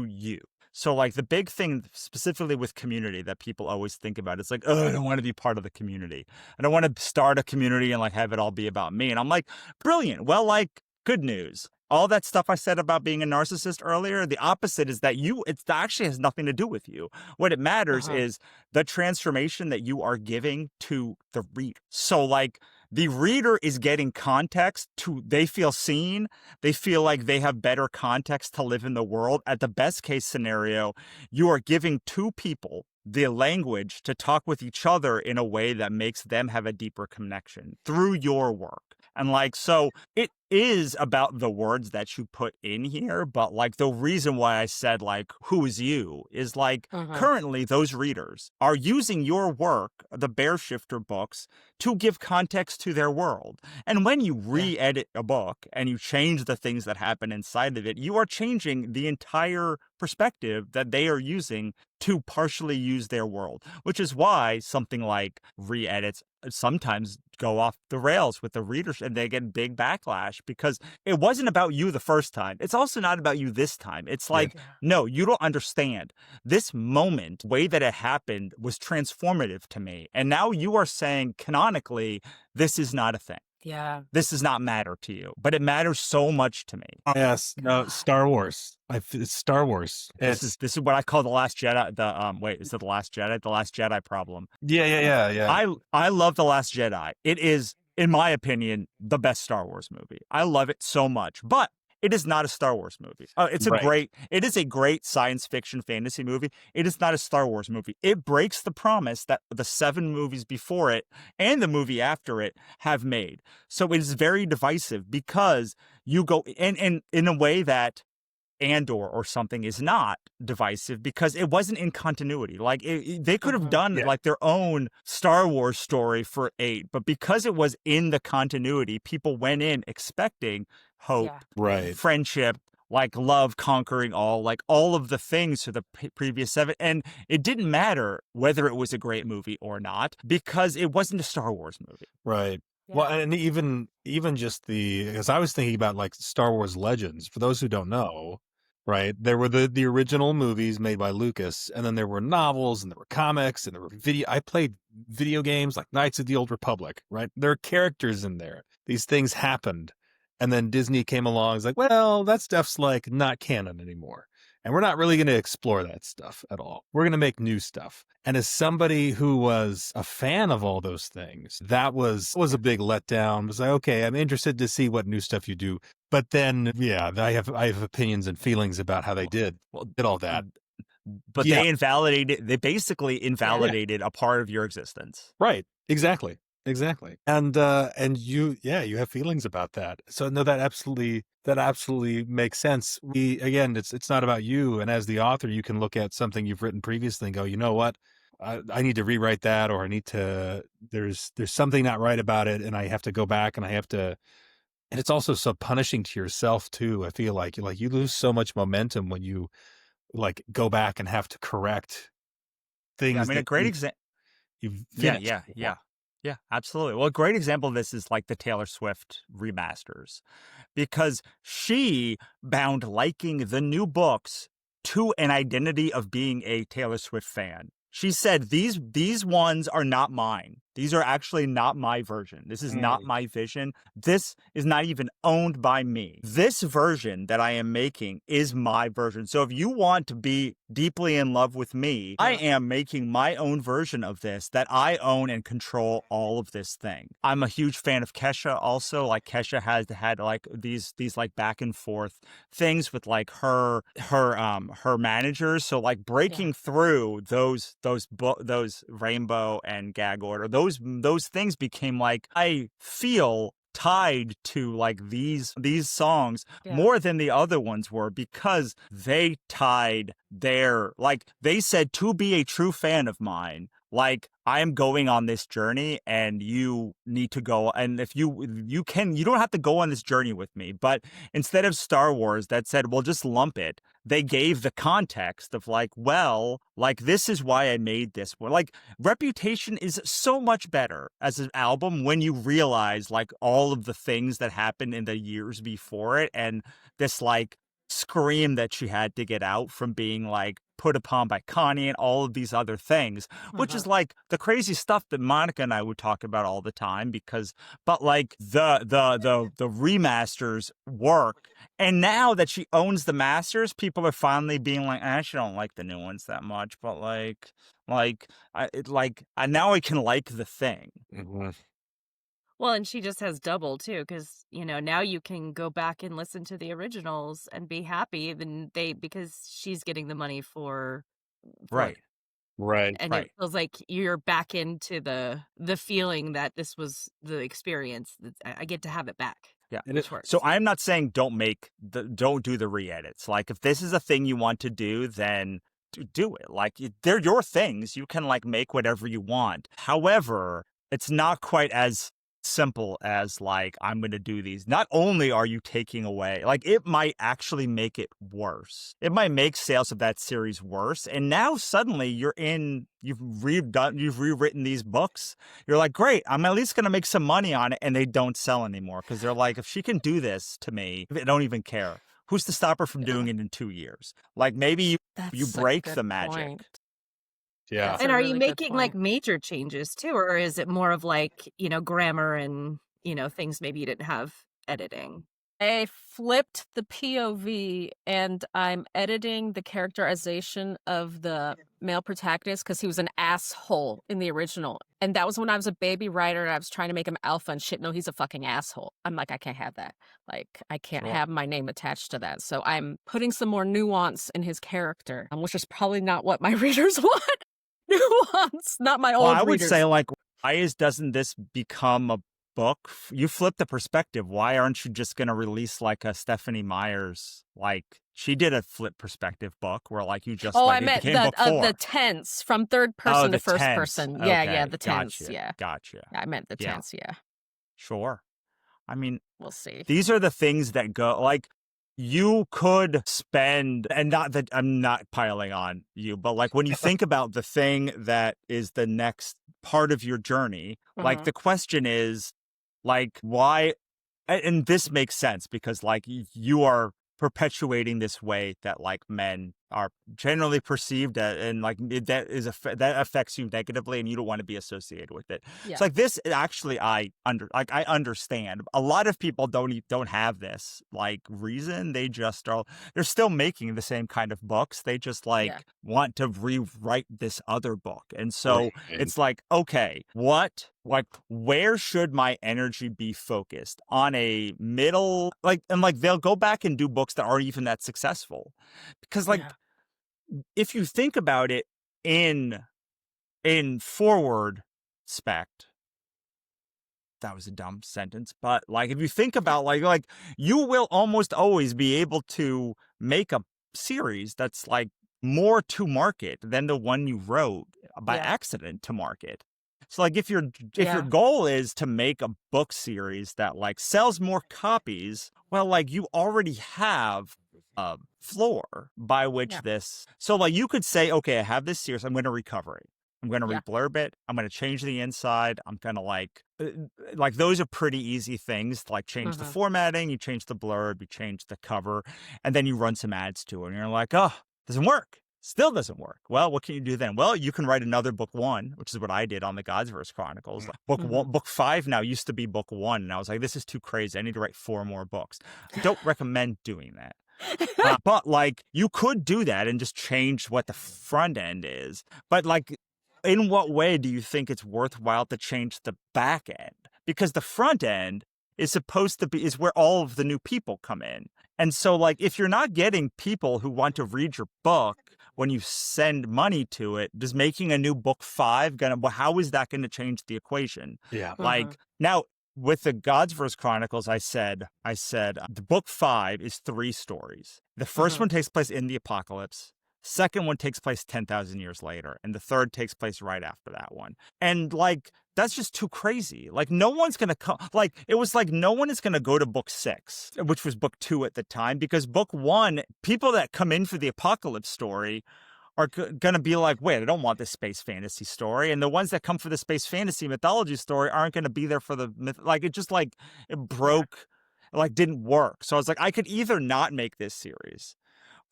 you. So, like, the big thing specifically with community that people always think about is like, oh, I don't want to be part of the community. I don't want to start a community and, like, have it all be about me. And I'm like, brilliant. Well, like, good news. All that stuff I said about being a narcissist earlier, the opposite is that it actually has nothing to do with you. What it matters is the transformation that you are giving to the reader. So, like, the reader is getting context they feel seen. They feel like they have better context to live in the world. At the best case scenario, you are giving two people the language to talk with each other in a way that makes them have a deeper connection through your work. And, like, so it is about the words that you put in here, but, like, the reason why I said, like, who is you is, like, currently those readers are using your work, the Bear Shifter books, to give context to their world. And when you re-edit a book and you change the things that happen inside of it, you are changing the entire perspective that they are using to partially use their world, which is why something like re-edits sometimes go off the rails with the readers and they get big backlash because it wasn't about you the first time. It's also not about you this time. It's like, no, you don't understand. This moment, the way that it happened was transformative to me. And now you are saying canonically, this is not a thing. Yeah. This does not matter to you, but it matters so much to me. Yes. No, Star Wars. It's Star Wars. This is what I call the Last Jedi. Wait, is it the Last Jedi? The Last Jedi problem. Yeah. I love the Last Jedi. It is, in my opinion, the best Star Wars movie. I love it so much, but it is not a Star Wars movie. It is a great science fiction fantasy movie. It is not a Star Wars movie. It breaks the promise that the 7 movies before it and the movie after it have made. So it is very divisive because you go and in a way that Andor or something is not divisive because it wasn't in continuity. Like they could have done like their own Star Wars story for 8, but because it was in the continuity, people went in expecting hope, friendship, like love conquering all, like all of the things to the previous 7. And it didn't matter whether it was a great movie or not because it wasn't a Star Wars movie. Right. Yeah. Well, and even just because I was thinking about like Star Wars Legends, for those who don't know, right? There were the original movies made by Lucas, and then there were novels, and there were comics, and there were I played video games like Knights of the Old Republic, right? There are characters in there. These things happened. And then Disney came along. It's like, well, that stuff's like not canon anymore. And we're not really going to explore that stuff at all. We're going to make new stuff. And as somebody who was a fan of all those things, that was a big letdown. It was like, okay, I'm interested to see what new stuff you do. But then, yeah, I have opinions and feelings about how they did all that. But they basically invalidated a part of your existence. Right. Exactly. And you have feelings about that. So no, that absolutely makes sense. It's not about you. And as the author, you can look at something you've written previously and go, you know what? I need to rewrite that, or there's something not right about it. And I have to go back and and it's also so punishing to yourself too. I feel like you lose so much momentum when you like go back and have to correct things. Yeah, I mean, a great example. you've Yeah, finished yeah, before. yeah. Yeah, absolutely. Well, a great example of this is like the Taylor Swift remasters, because she bound liking the new books to an identity of being a Taylor Swift fan. She said these ones are not mine. These are actually not my version. This is not my vision. This is not even owned by me. This version that I am making is my version. So if you want to be deeply in love with me, I am making my own version of this that I own and control all of this thing. I'm a huge fan of Kesha also. Like Kesha has had like these like back and forth things with like her managers. So like breaking through those rainbow and gag order, those things became like, I feel tied to like these songs more than the other ones were, because they tied their, like they said, to be a true fan of mine, like I am going on this journey and you need to go, and if you don't have to go on this journey with me. But instead of Star Wars that said, well, just lump it, they gave the context of like, well, like this is why I made this one. Like Reputation is so much better as an album when you realize like all of the things that happened in the years before it, and this like scream that she had to get out from being like put upon by Kanye and all of these other things, which is like the crazy stuff that Monica and I would talk about all the time, because but like the remasters work. And now that she owns the masters, people are finally being like, I actually don't like the new ones that much, but I now I can like the thing. Well, and she just has double too, because now you can go back and listen to the originals and be happy. Then because she's getting the money for Right. it. Right. And Right. it feels like you're back into the feeling that this was the experience. I get to have it back. Yeah. Which works. So I'm not saying don't do the re-edits. Like if this is a thing you want to do, then do it. Like they're your things. You can like make whatever you want. However, it's not quite as simple as like, I'm going to do these. Not only are you taking away, like it might actually make it worse. It might make sales of that series worse. And now suddenly you've rewritten these books. You're like, great, I'm at least going to make some money on it. And they don't sell anymore because they're like, if she can do this to me, I don't even care. Who's to stop her from doing it in 2 years? Like maybe you That's a break good the magic. point. Yeah. That's And a are you really good making like point. major changes too, or is it more of like, grammar and, things maybe you didn't have editing? I flipped the POV and I'm editing the characterization of the male protagonist because he was an asshole in the original. And that was when I was a baby writer and I was trying to make him alpha and shit. No, he's a fucking asshole. I'm like, I can't have that. Like, I can't have my name attached to that. So I'm putting some more nuance in his character, which is probably not what my readers want. Nuance, not my Well, old I would readers. say like, doesn't this become a book? You flip the perspective. Why aren't you just going to release like a Stephanie Meyer's, like she did a flip perspective book where like you just I like it meant became book 4. the tense from third person to The first tense. person. Okay. Yeah, the tense. Gotcha. Yeah, Gotcha. I meant the Yeah. tense. Yeah, Sure. I mean, we'll see. these are the things that go like, you could spend, and not that I'm not piling on you, but like when you think about the thing that is the next part of your journey, like the question is like, why? And this makes sense because like you are perpetuating this way that like men are generally perceived and like that affects you negatively and you don't want to be associated with it. Yeah. It's like this actually I understand. A lot of people don't have this like reason. They're still making the same kind of books. They just like want to rewrite this other book. And so it's like, okay, where should my energy be focused? On a middle, like, and like they'll go back and do books that aren't even that successful. Because like if you think about it in forward spect, that was a dumb sentence, but like if you think about like you will almost always be able to make a series that's like more to market than the one you wrote by accident to market. So like if your goal is to make a book series that like sells more copies, well, like you already have a floor by which this. So like you could say, okay, I have this series, I'm going to recover it. I'm going to Yeah. reblurb it. I'm going to change the inside. I'm going to like those are pretty easy things to like change the Mm-hmm. formatting. You change the blurb, you change the cover, and then you run some ads to it. And you're like, oh, doesn't work. Still doesn't work. Well, what can you do then? Well, you can write another book 1, which is what I did on the Godsverse Chronicles. Like, book Mm-hmm. 1, book 5 now used to be book 1. And I was like, this is too crazy. I need to write 4 more books. I don't recommend doing that. But like you could do that and just change what the front end is. But like, in what way do you think it's worthwhile to change the back end? Because the front end is supposed to be is where all of the new people come in. And so like if you're not getting people who want to read your book when you send money to it, does making a new book 5 how is that going to change the equation? Yeah. Like now with the Godsverse Chronicles, I said the book 5 is 3 stories. The first one takes place in the apocalypse. Second one takes place 10,000 years later, and the third takes place right after that one. And like that's just too crazy. Like no one's gonna come. Like it was like no one is gonna go to book 6, which was book 2 at the time, because book 1, people that come in for the apocalypse story are going to be like, wait, I don't want this space fantasy story. And the ones that come for the space fantasy mythology story aren't going to be there for the myth. Like, it just like, it broke, like, didn't work. So I was like, I could either not make this series,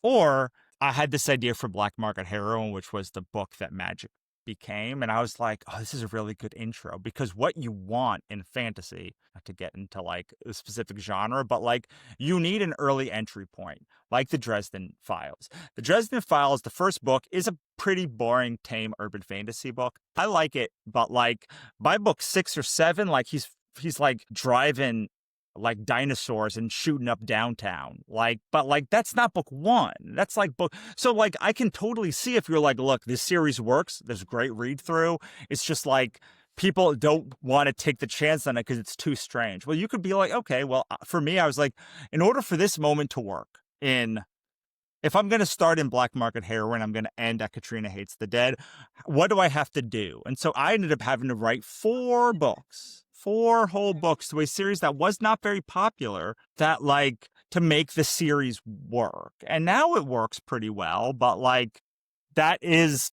or I had this idea for Black Market Heroine, which was the book that Magic became. And I was like, oh, this is a really good intro, because what you want in fantasy, not to get into like a specific genre, but like you need an early entry point, like the Dresden Files. The Dresden Files, the first book, is a pretty boring, tame urban fantasy book. I like it, but like by book 6 or 7, like he's like driving like dinosaurs and shooting up downtown. Like, but like that's not book 1. That's like book. So like I can totally see if you're like, look, this series works. There's great read through. It's just like people don't want to take the chance on it because it's too strange. Well, you could be like, okay, well, for me, I was like, in order for this moment to work if I'm going to start in Black Market Heroine, I'm going to end at Katrina Hates the Dead. What do I have to do? And so I ended up having to write 4 books, 4 whole books to a series that was not very popular, that like to make the series work. And now it works pretty well, but like that is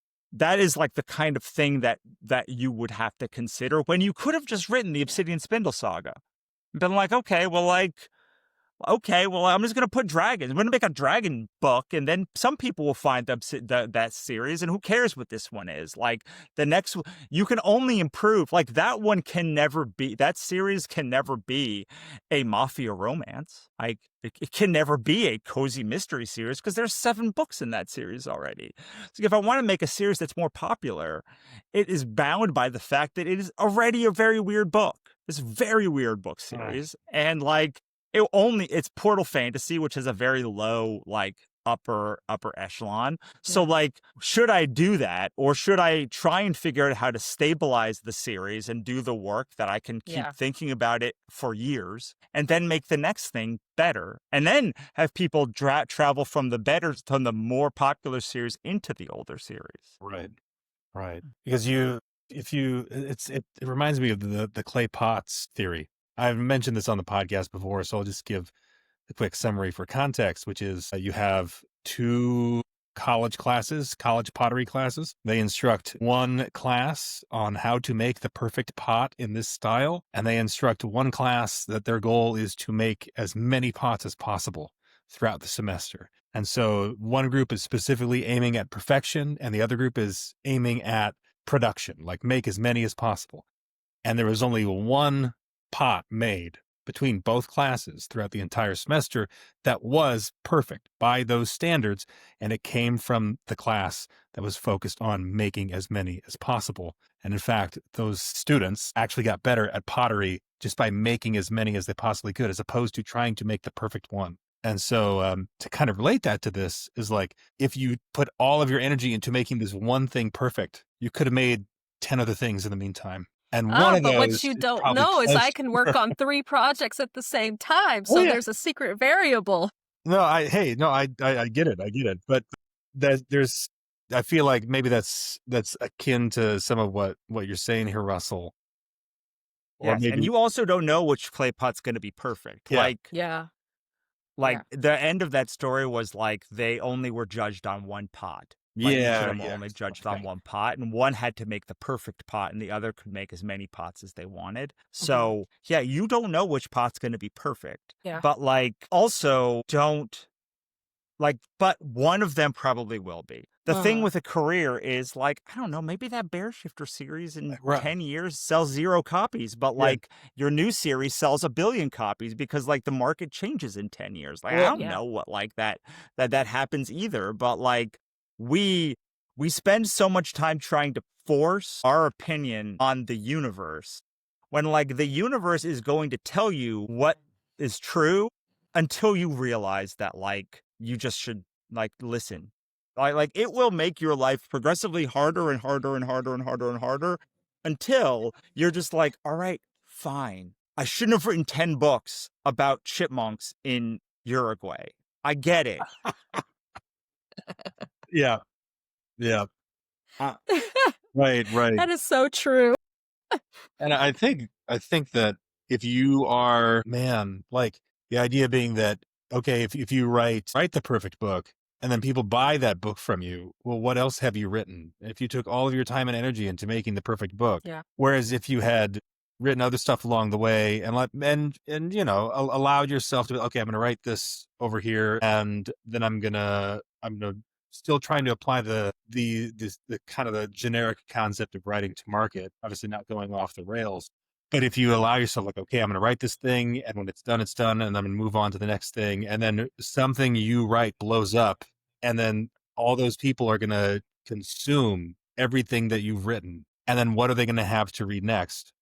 like the kind of thing that you would have to consider when you could have just written the Obsidian Spindle Saga. Been like, okay, well, I'm just going to put dragons. I'm going to make a dragon book, and then some people will find that series, and who cares what this one is? Like, the next, you can only improve. Like, that series can never be a mafia romance. Like, it can never be a cozy mystery series, because there's 7 books in that series already. So if I want to make a series that's more popular, it is bound by the fact that it is already a very weird book. This very weird book series. And like, it's Portal Fantasy, which has a very low like upper echelon. So like, should I do that, or should I try and figure out how to stabilize the series and do the work that I can keep thinking about it for years, and then make the next thing better, and then have people travel from the more popular series into the older series? Right. Because it reminds me of the clay pots theory. I've mentioned this on the podcast before, so I'll just give a quick summary for context, which is you have 2 college pottery classes. They instruct one class on how to make the perfect pot in this style, and they instruct one class that their goal is to make as many pots as possible throughout the semester. And so one group is specifically aiming at perfection, and the other group is aiming at production, like make as many as possible. And there was only one pot made between both classes throughout the entire semester that was perfect by those standards, and it came from the class that was focused on making as many as possible. And in fact, those students actually got better at pottery just by making as many as they possibly could, as opposed to trying to make the perfect one. And so to kind of relate that to this is like, if you put all of your energy into making this one thing perfect, you could have made 10 other things in the meantime. And one of But those what you is don't probably know is I close. can work on 3 projects at the same time. So there's a secret variable. No, I get it. But I feel like maybe that's akin to some of what you're saying here, Russell. Or Yes, maybe, and you also don't know which clay pot's going to be perfect. Yeah. The end of that story was like they only were judged on one pot. Like each of Yeah, them were yeah. only judged on Okay. one pot, and one had to make the perfect pot, and the other could make as many pots as they wanted. So, yeah, you don't know which pot's going to be perfect. Yeah. But, like, also don't, like, but one of them probably will be. The thing with a career is, like, I don't know, maybe that Bear Shifter series in Right. 10 years sells 0 copies, but, Yeah. like, your new series sells 1 billion copies because, like, the market changes in 10 years. Like, I Well, don't Yeah. know what, like, that happens either, but, like, we spend so much time trying to force our opinion on the universe when, like, the universe is going to tell you what is true until you realize that, like, you just should, like, listen. Like it will make your life progressively harder and harder and harder and harder and harder until you're just like, all right, fine. I shouldn't have written 10 books about chipmunks in Uruguay. I get it. yeah, yeah. Right, right. That is so true. And I think that if you are, man, like the idea being that, okay, if you write the perfect book and then people buy that book from you, well, what else have you written? If you took all of your time and energy into making the perfect book, Yeah. whereas if you had written other stuff along the way and allowed yourself to, okay, I'm going to write this over here, and then I'm gonna still trying to apply the kind of the generic concept of writing to market, obviously not going off the rails. But if you allow yourself, like, okay, I'm going to write this thing, and when it's done, and I'm going to move on to the next thing, and then something you write blows up, and then all those people are going to consume everything that you've written, and then what are they going to have to read next?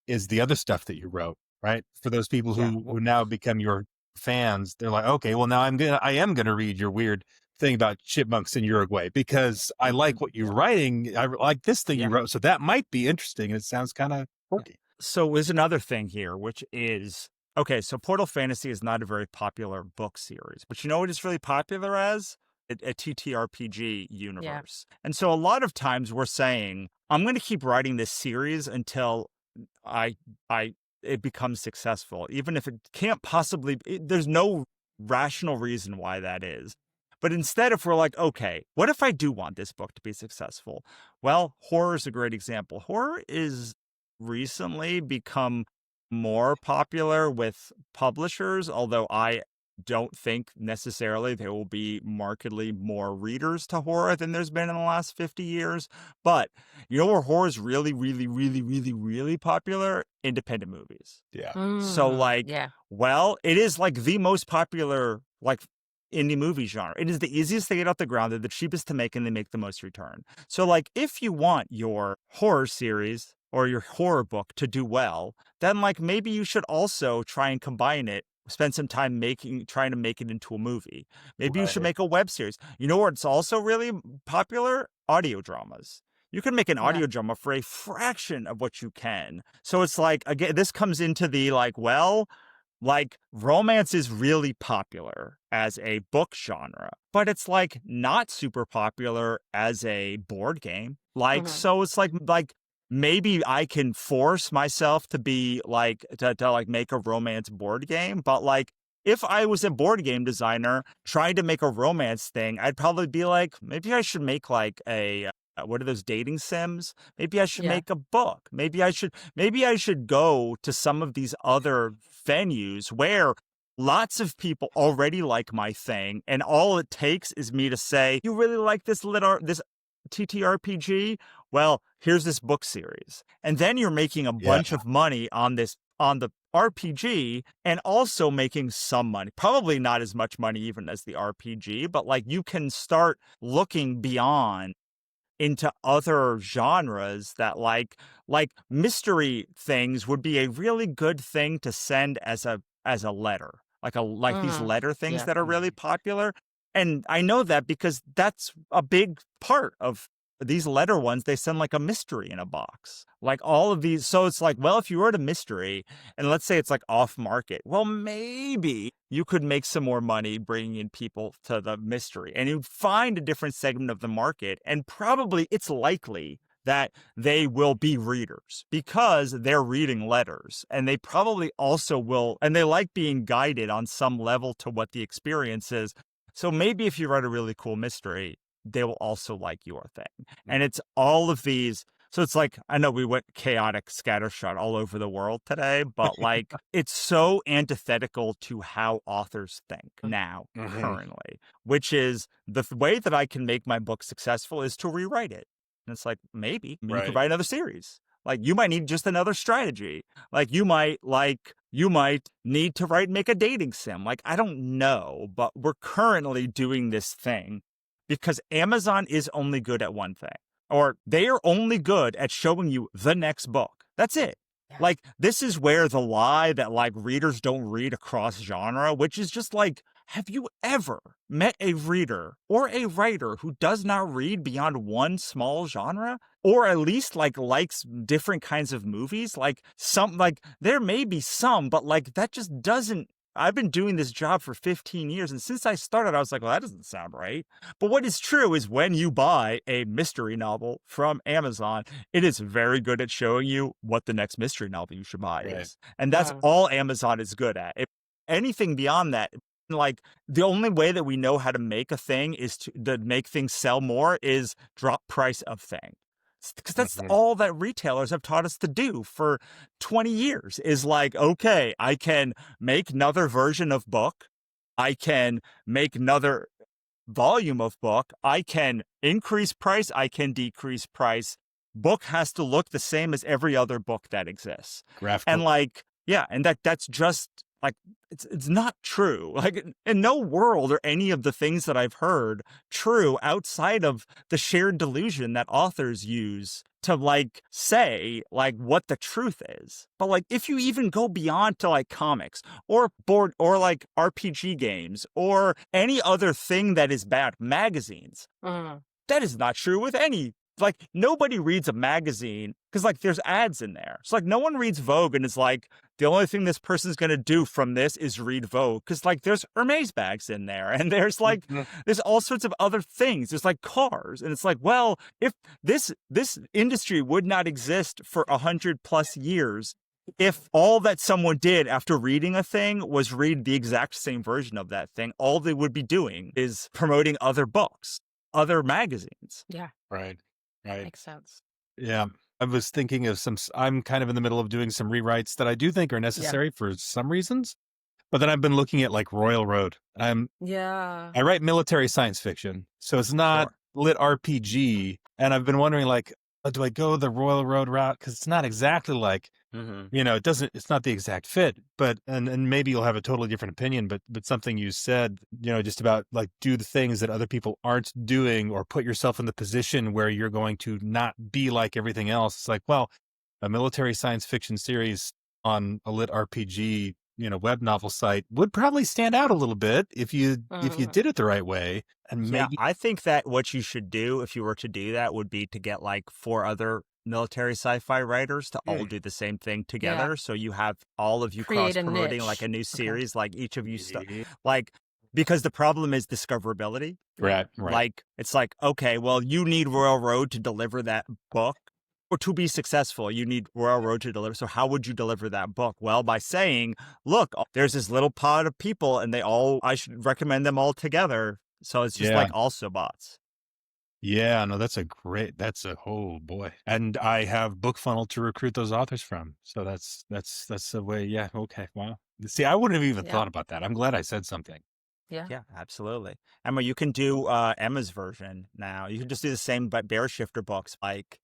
Is the other stuff that you wrote, right? For those people who now become your fans, they're like, okay, well, now I am gonna read your weird thing about chipmunks in Uruguay because I like what you're writing. I like this thing you wrote, so that might be interesting. And it sounds kind of quirky. So there's another thing here, which is, okay, so Portal Fantasy is not a very popular book series, but you know what it's really popular as? A TTRPG universe. And so a lot of times we're saying, I'm going to keep writing this series until I it becomes successful, even if it can't possibly, there's no rational reason why that is. But instead, if we're like, okay, what if I do want this book to be successful? Well, horror is a great example. Horror is recently become more popular with publishers, although I don't think necessarily there will be markedly more readers to horror than there's been in the last 50 years. But you know where horror is really, really, really, really, really popular? Independent movies. Yeah. So, like, Yeah. well, it is like the most popular, like, indie movie genre. It is the easiest to get off the ground. They're the cheapest to make, and they make the most return. So, like, if you want your horror series or your horror book to do well, then, like, maybe you should also try and combine it, spend some time trying to make it into a movie. Maybe you should Right. make a web series. You know where it's also really popular? Audio dramas. You can make an audio drama for a fraction of what you can. So it's like, again, this comes into the, like, well, like, romance is really popular as a book genre, but it's, like, not super popular as a board game. Like, so it's like maybe I can force myself to be like, to like make a romance board game, but, like, if I was a board game designer trying to make a romance thing, I'd probably be like, maybe I should make like a what are those dating sims? Maybe I should Yeah. make a book. Maybe I should go to some of these other venues where lots of people already like my thing, and all it takes is me to say, "You really like this this TTRPG? Well, here's this book series." And then you're making a bunch of money on the RPG, and also making some money. Probably not as much money even as the RPG, but, like, you can start looking beyond into other genres that, like mystery things would be a really good thing to send as a letter. Like these letter things Yeah. that are really popular. And I know that because that's a big part of these letter ones. They send like a mystery in a box. Like all of these. So it's like, well, if you wrote a mystery and let's say it's like off market, well, maybe you could make some more money bringing in people to the mystery, and you'd find a different segment of the market. And probably it's likely that they will be readers because they're reading letters, and they probably also will, and they like being guided on some level to what the experience is. So maybe if you write a really cool mystery, they will also like your thing. And it's all of these. So it's like, I know we went chaotic scattershot all over the world today, but like it's so antithetical to how authors think now, currently, which is the way that I can make my book successful is to rewrite it. And it's like, maybe you could write another series. Like you might need just another strategy. You might need to make a dating sim. Like, I don't know, but we're currently doing this thing because Amazon is only good at one thing, or they are only good at showing you the next book. That's it. Yeah. Like, this is where the lie that like readers don't read across genre, which is just like, have you ever met a reader or a writer who does not read beyond one small genre? Or at least likes different kinds of movies? There may be some, but like that just doesn't. I've been doing this job for 15 years, and since I started, I was like, well, that doesn't sound right. But what is true is when you buy a mystery novel from Amazon, it is very good at showing you what the next mystery novel you should buy is. And that's all Amazon is good at. If anything beyond that, like the only way that we know how to make a thing is to make things sell more is drop price of thing. Because that's all that retailers have taught us to do for 20 years is like, okay, I can make another version of book. I can make another volume of book. I can increase price. I can decrease price. Book has to look the same as every other book that exists. Graphical. And like, yeah, and that's just like, it's not true. Like, in no world are any of the things that I've heard true outside of the shared delusion that authors use to like say like what the truth is. But like, if you even go beyond to like comics or board or like RPG games or any other thing that is bad, magazines, that is not true with any. Like, nobody reads a magazine because like there's ads in there. So like no one reads Vogue and is like, the only thing this person's going to do from this is read Vogue. Because like there's Hermes bags in there and there's like, there's all sorts of other things. There's like cars. And it's like, well, if this industry would not exist for 100+ years, if all that someone did after reading a thing was read the exact same version of that thing, all they would be doing is promoting other books, other magazines. Yeah. Right. Makes sense. Yeah. I was thinking of I'm kind of in the middle of doing some rewrites that I do think are necessary for some reasons. But then I've been looking at like Royal Road. I write military science fiction. So it's not lit RPG. And I've been wondering like, do I go the Royal Road route? Because it's not exactly like, it's not the exact fit, but, and maybe you'll have a totally different opinion, but something you said, just about like do the things that other people aren't doing or put yourself in the position where you're going to not be like everything else. It's like, well, a military science fiction series on a lit RPG, web novel site would probably stand out a little bit if you did it the right way. And maybe I think that what you should do if you were to do that would be to get like 4 other military sci-fi writers to all do the same thing together. So you have all of you cross-promoting like a new series, like each of you like, because the problem is discoverability. Right. Like, it's like, okay, well, you need Royal Road to deliver that book. Or to be successful, you need Royal Road to deliver. So how would you deliver that book? Well, by saying, look, there's this little pod of people and I should recommend them all together. So it's just like also bots. Yeah, no, oh boy. And I have BookFunnel to recruit those authors from. So that's the way. Yeah. Okay. Wow. See, I wouldn't have even thought about that. I'm glad I said something. Yeah. Yeah, absolutely. Emma, you can do Emma's version now. You can just do the same but Bear Shifter books, like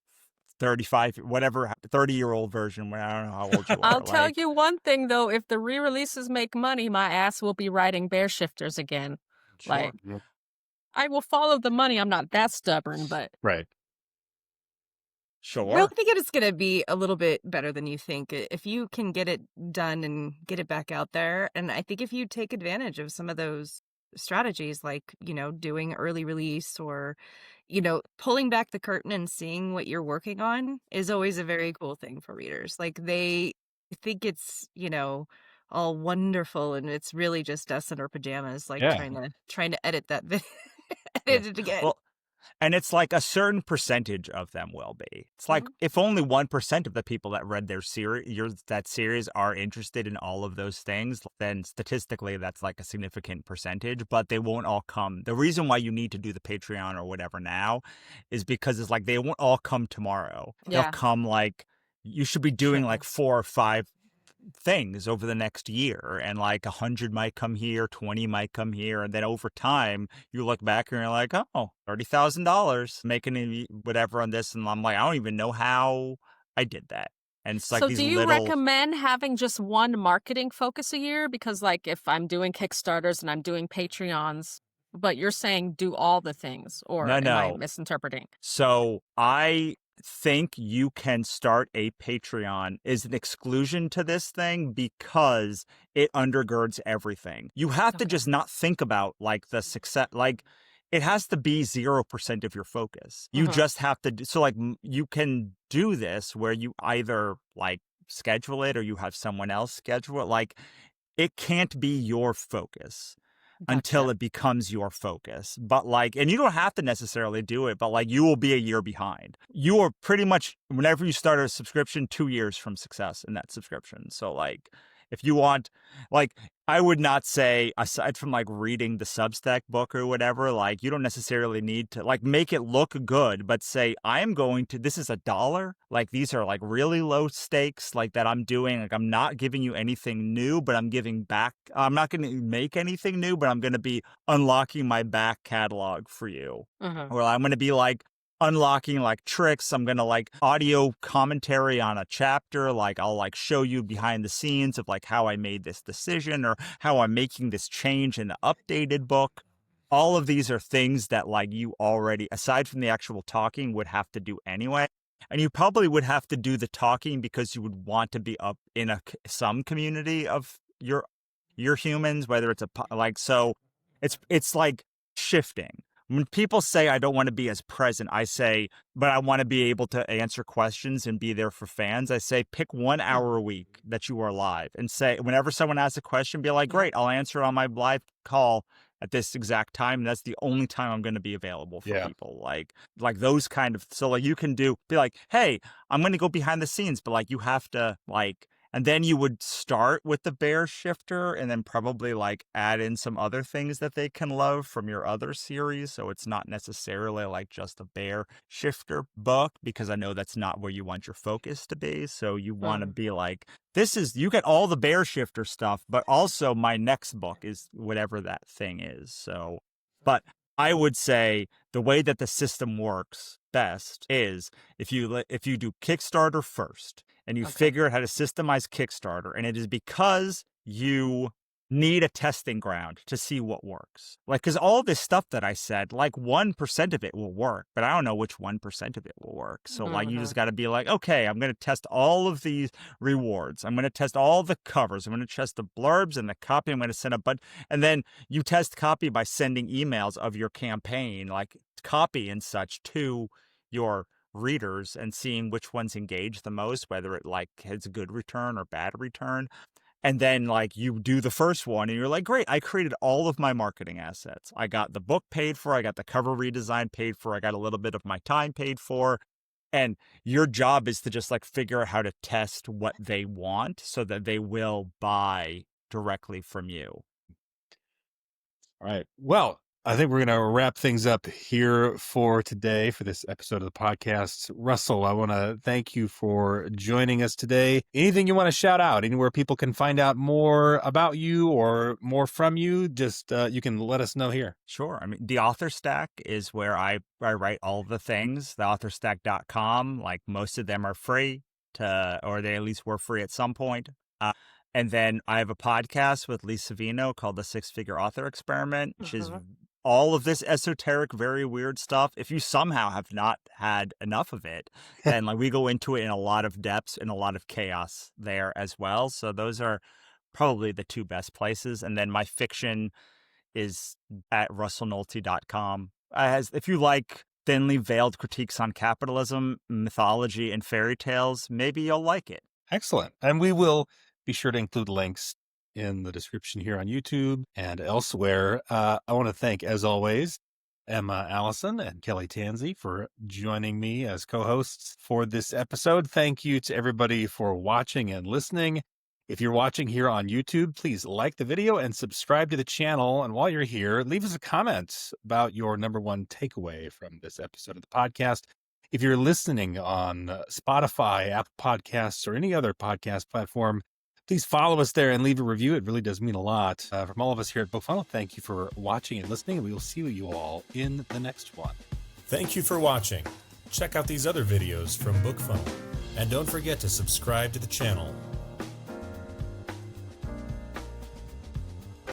35, whatever, 30-year-old version. Where I don't know how old you are. I'll tell you one thing though, if the re-releases make money, my ass will be writing Bear Shifters again. Sure. Like, I will follow the money. I'm not that stubborn, but right. Sure. Well, I think it's going to be a little bit better than you think if you can get it done and get it back out there. And I think if you take advantage of some of those strategies, like, doing early release or, pulling back the curtain and seeing what you're working on is always a very cool thing for readers. Like, they think it's, all wonderful and it's really just us in our pajamas, like trying to edit that edit it again. Well, And it's like a certain percentage of them will be. It's like if only 1% of the people that read that series are interested in all of those things, then statistically that's like a significant percentage, but they won't all come. The reason why you need to do the Patreon or whatever now is because it's like they won't all come tomorrow. They'll come like you should be doing like 4 or 5 things over the next year, and like 100 might come here, 20 might come here, and then over time you look back and you're like, oh, $30,000 making whatever on this, and I'm like, I don't even know how I did that. And it's like So these do you little recommend having just one marketing focus a year? Because like if I'm doing Kickstarters and I'm doing Patreons, but you're saying do all the things, or am I no. misinterpreting? So I think you can start a Patreon is an exclusion to this thing because it undergirds everything. You have to just not think about like the success, like it has to be 0% of your focus. You just have to, so like you can do this where you either like schedule it or you have someone else schedule it. Like it can't be your focus until it becomes your focus. But like, and you don't have to necessarily do it, but like you will be a year behind. You are pretty much, whenever you start a subscription, 2 years from success in that subscription. So like, if you want, like, I would not say, aside from like reading the Substack book or whatever, like you don't necessarily need to like make it look good, but say, I am going to, this is $1. Like these are like really low stakes, like that I'm doing. Like I'm not giving you anything new, but I'm giving back. I'm not going to make anything new, but I'm going to be unlocking my back catalog for you. Or I'm going to be like, unlocking like tricks. I'm going to like audio commentary on a chapter. Like I'll like show you behind the scenes of like how I made this decision or how I'm making this change in the updated book. All of these are things that like you already, aside from the actual talking, would have to do anyway. And you probably would have to do the talking because you would want to be up in some community of your humans, whether it's so it's like shifting. When people say I don't want to be as present, I say, but I want to be able to answer questions and be there for fans. I say, pick 1 hour a week that you are live and say, whenever someone asks a question, be like, great, I'll answer it on my live call at this exact time. And that's the only time I'm going to be available for people. Like those kind of, so like you can be like, hey, I'm going to go behind the scenes, but like you have to like, and then you would start with the bear shifter and then probably like add in some other things that they can love from your other series. So it's not necessarily like just a bear shifter book, because I know that's not where you want your focus to be. So you want to be like, you get all the bear shifter stuff, but also my next book is whatever that thing is. So, but I would say the way that the system works best is if you do Kickstarter first and you figure out how to systemize Kickstarter, and it is because you need a testing ground to see what works. Like, because all this stuff that I said, like 1% of it will work, but I don't know which 1% of it will work. So like, you just got to be like, okay, I'm going to test all of these rewards. I'm going to test all the covers. I'm going to test the blurbs and the copy. I'm going to send and then you test copy by sending emails of your campaign, like copy and such, to your readers and seeing which ones engage the most, whether it like has a good return or bad return. And then like you do the first one and you're like, great, I created all of my marketing assets. I got the book paid for. I got the cover redesign paid for. I got a little bit of my time paid for. And your job is to just like figure out how to test what they want so that they will buy directly from you. All right. Well, I think we're going to wrap things up here for today for this episode of the podcast. Russell, I want to thank you for joining us today. Anything you want to shout out, anywhere people can find out more about you or more from you, just you can let us know here. Sure. I mean, the Author Stack is where I write all the things, theauthorstack.com. Like most of them are free or they at least were free at some point. And then I have a podcast with Lisa Vino called The Six-Figure Author Experiment, which is all of this esoteric, very weird stuff. If you somehow have not had enough of it, then like we go into it in a lot of depths and a lot of chaos there as well. So those are probably the 2 best places. And then my fiction is at russellnohelty.com. If you like thinly veiled critiques on capitalism, mythology, and fairy tales, maybe you'll like it. Excellent. And we will be sure to include links in the description here on YouTube and elsewhere. I want to thank, as always, Emma Allison and Kelly Tansey for joining me as co-hosts for this episode. Thank you to everybody for watching and listening. If you're watching here on YouTube, please like the video and subscribe to the channel. And while you're here, leave us a comment about your number one takeaway from this episode of the podcast. If you're listening on Spotify, Apple Podcasts, or any other podcast platform, please follow us there and leave a review. It really does mean a lot. From all of us here at BookFunnel, thank you for watching and listening, and we will see you all in the next one. Thank you for watching. Check out these other videos from BookFunnel, and don't forget to subscribe to the channel.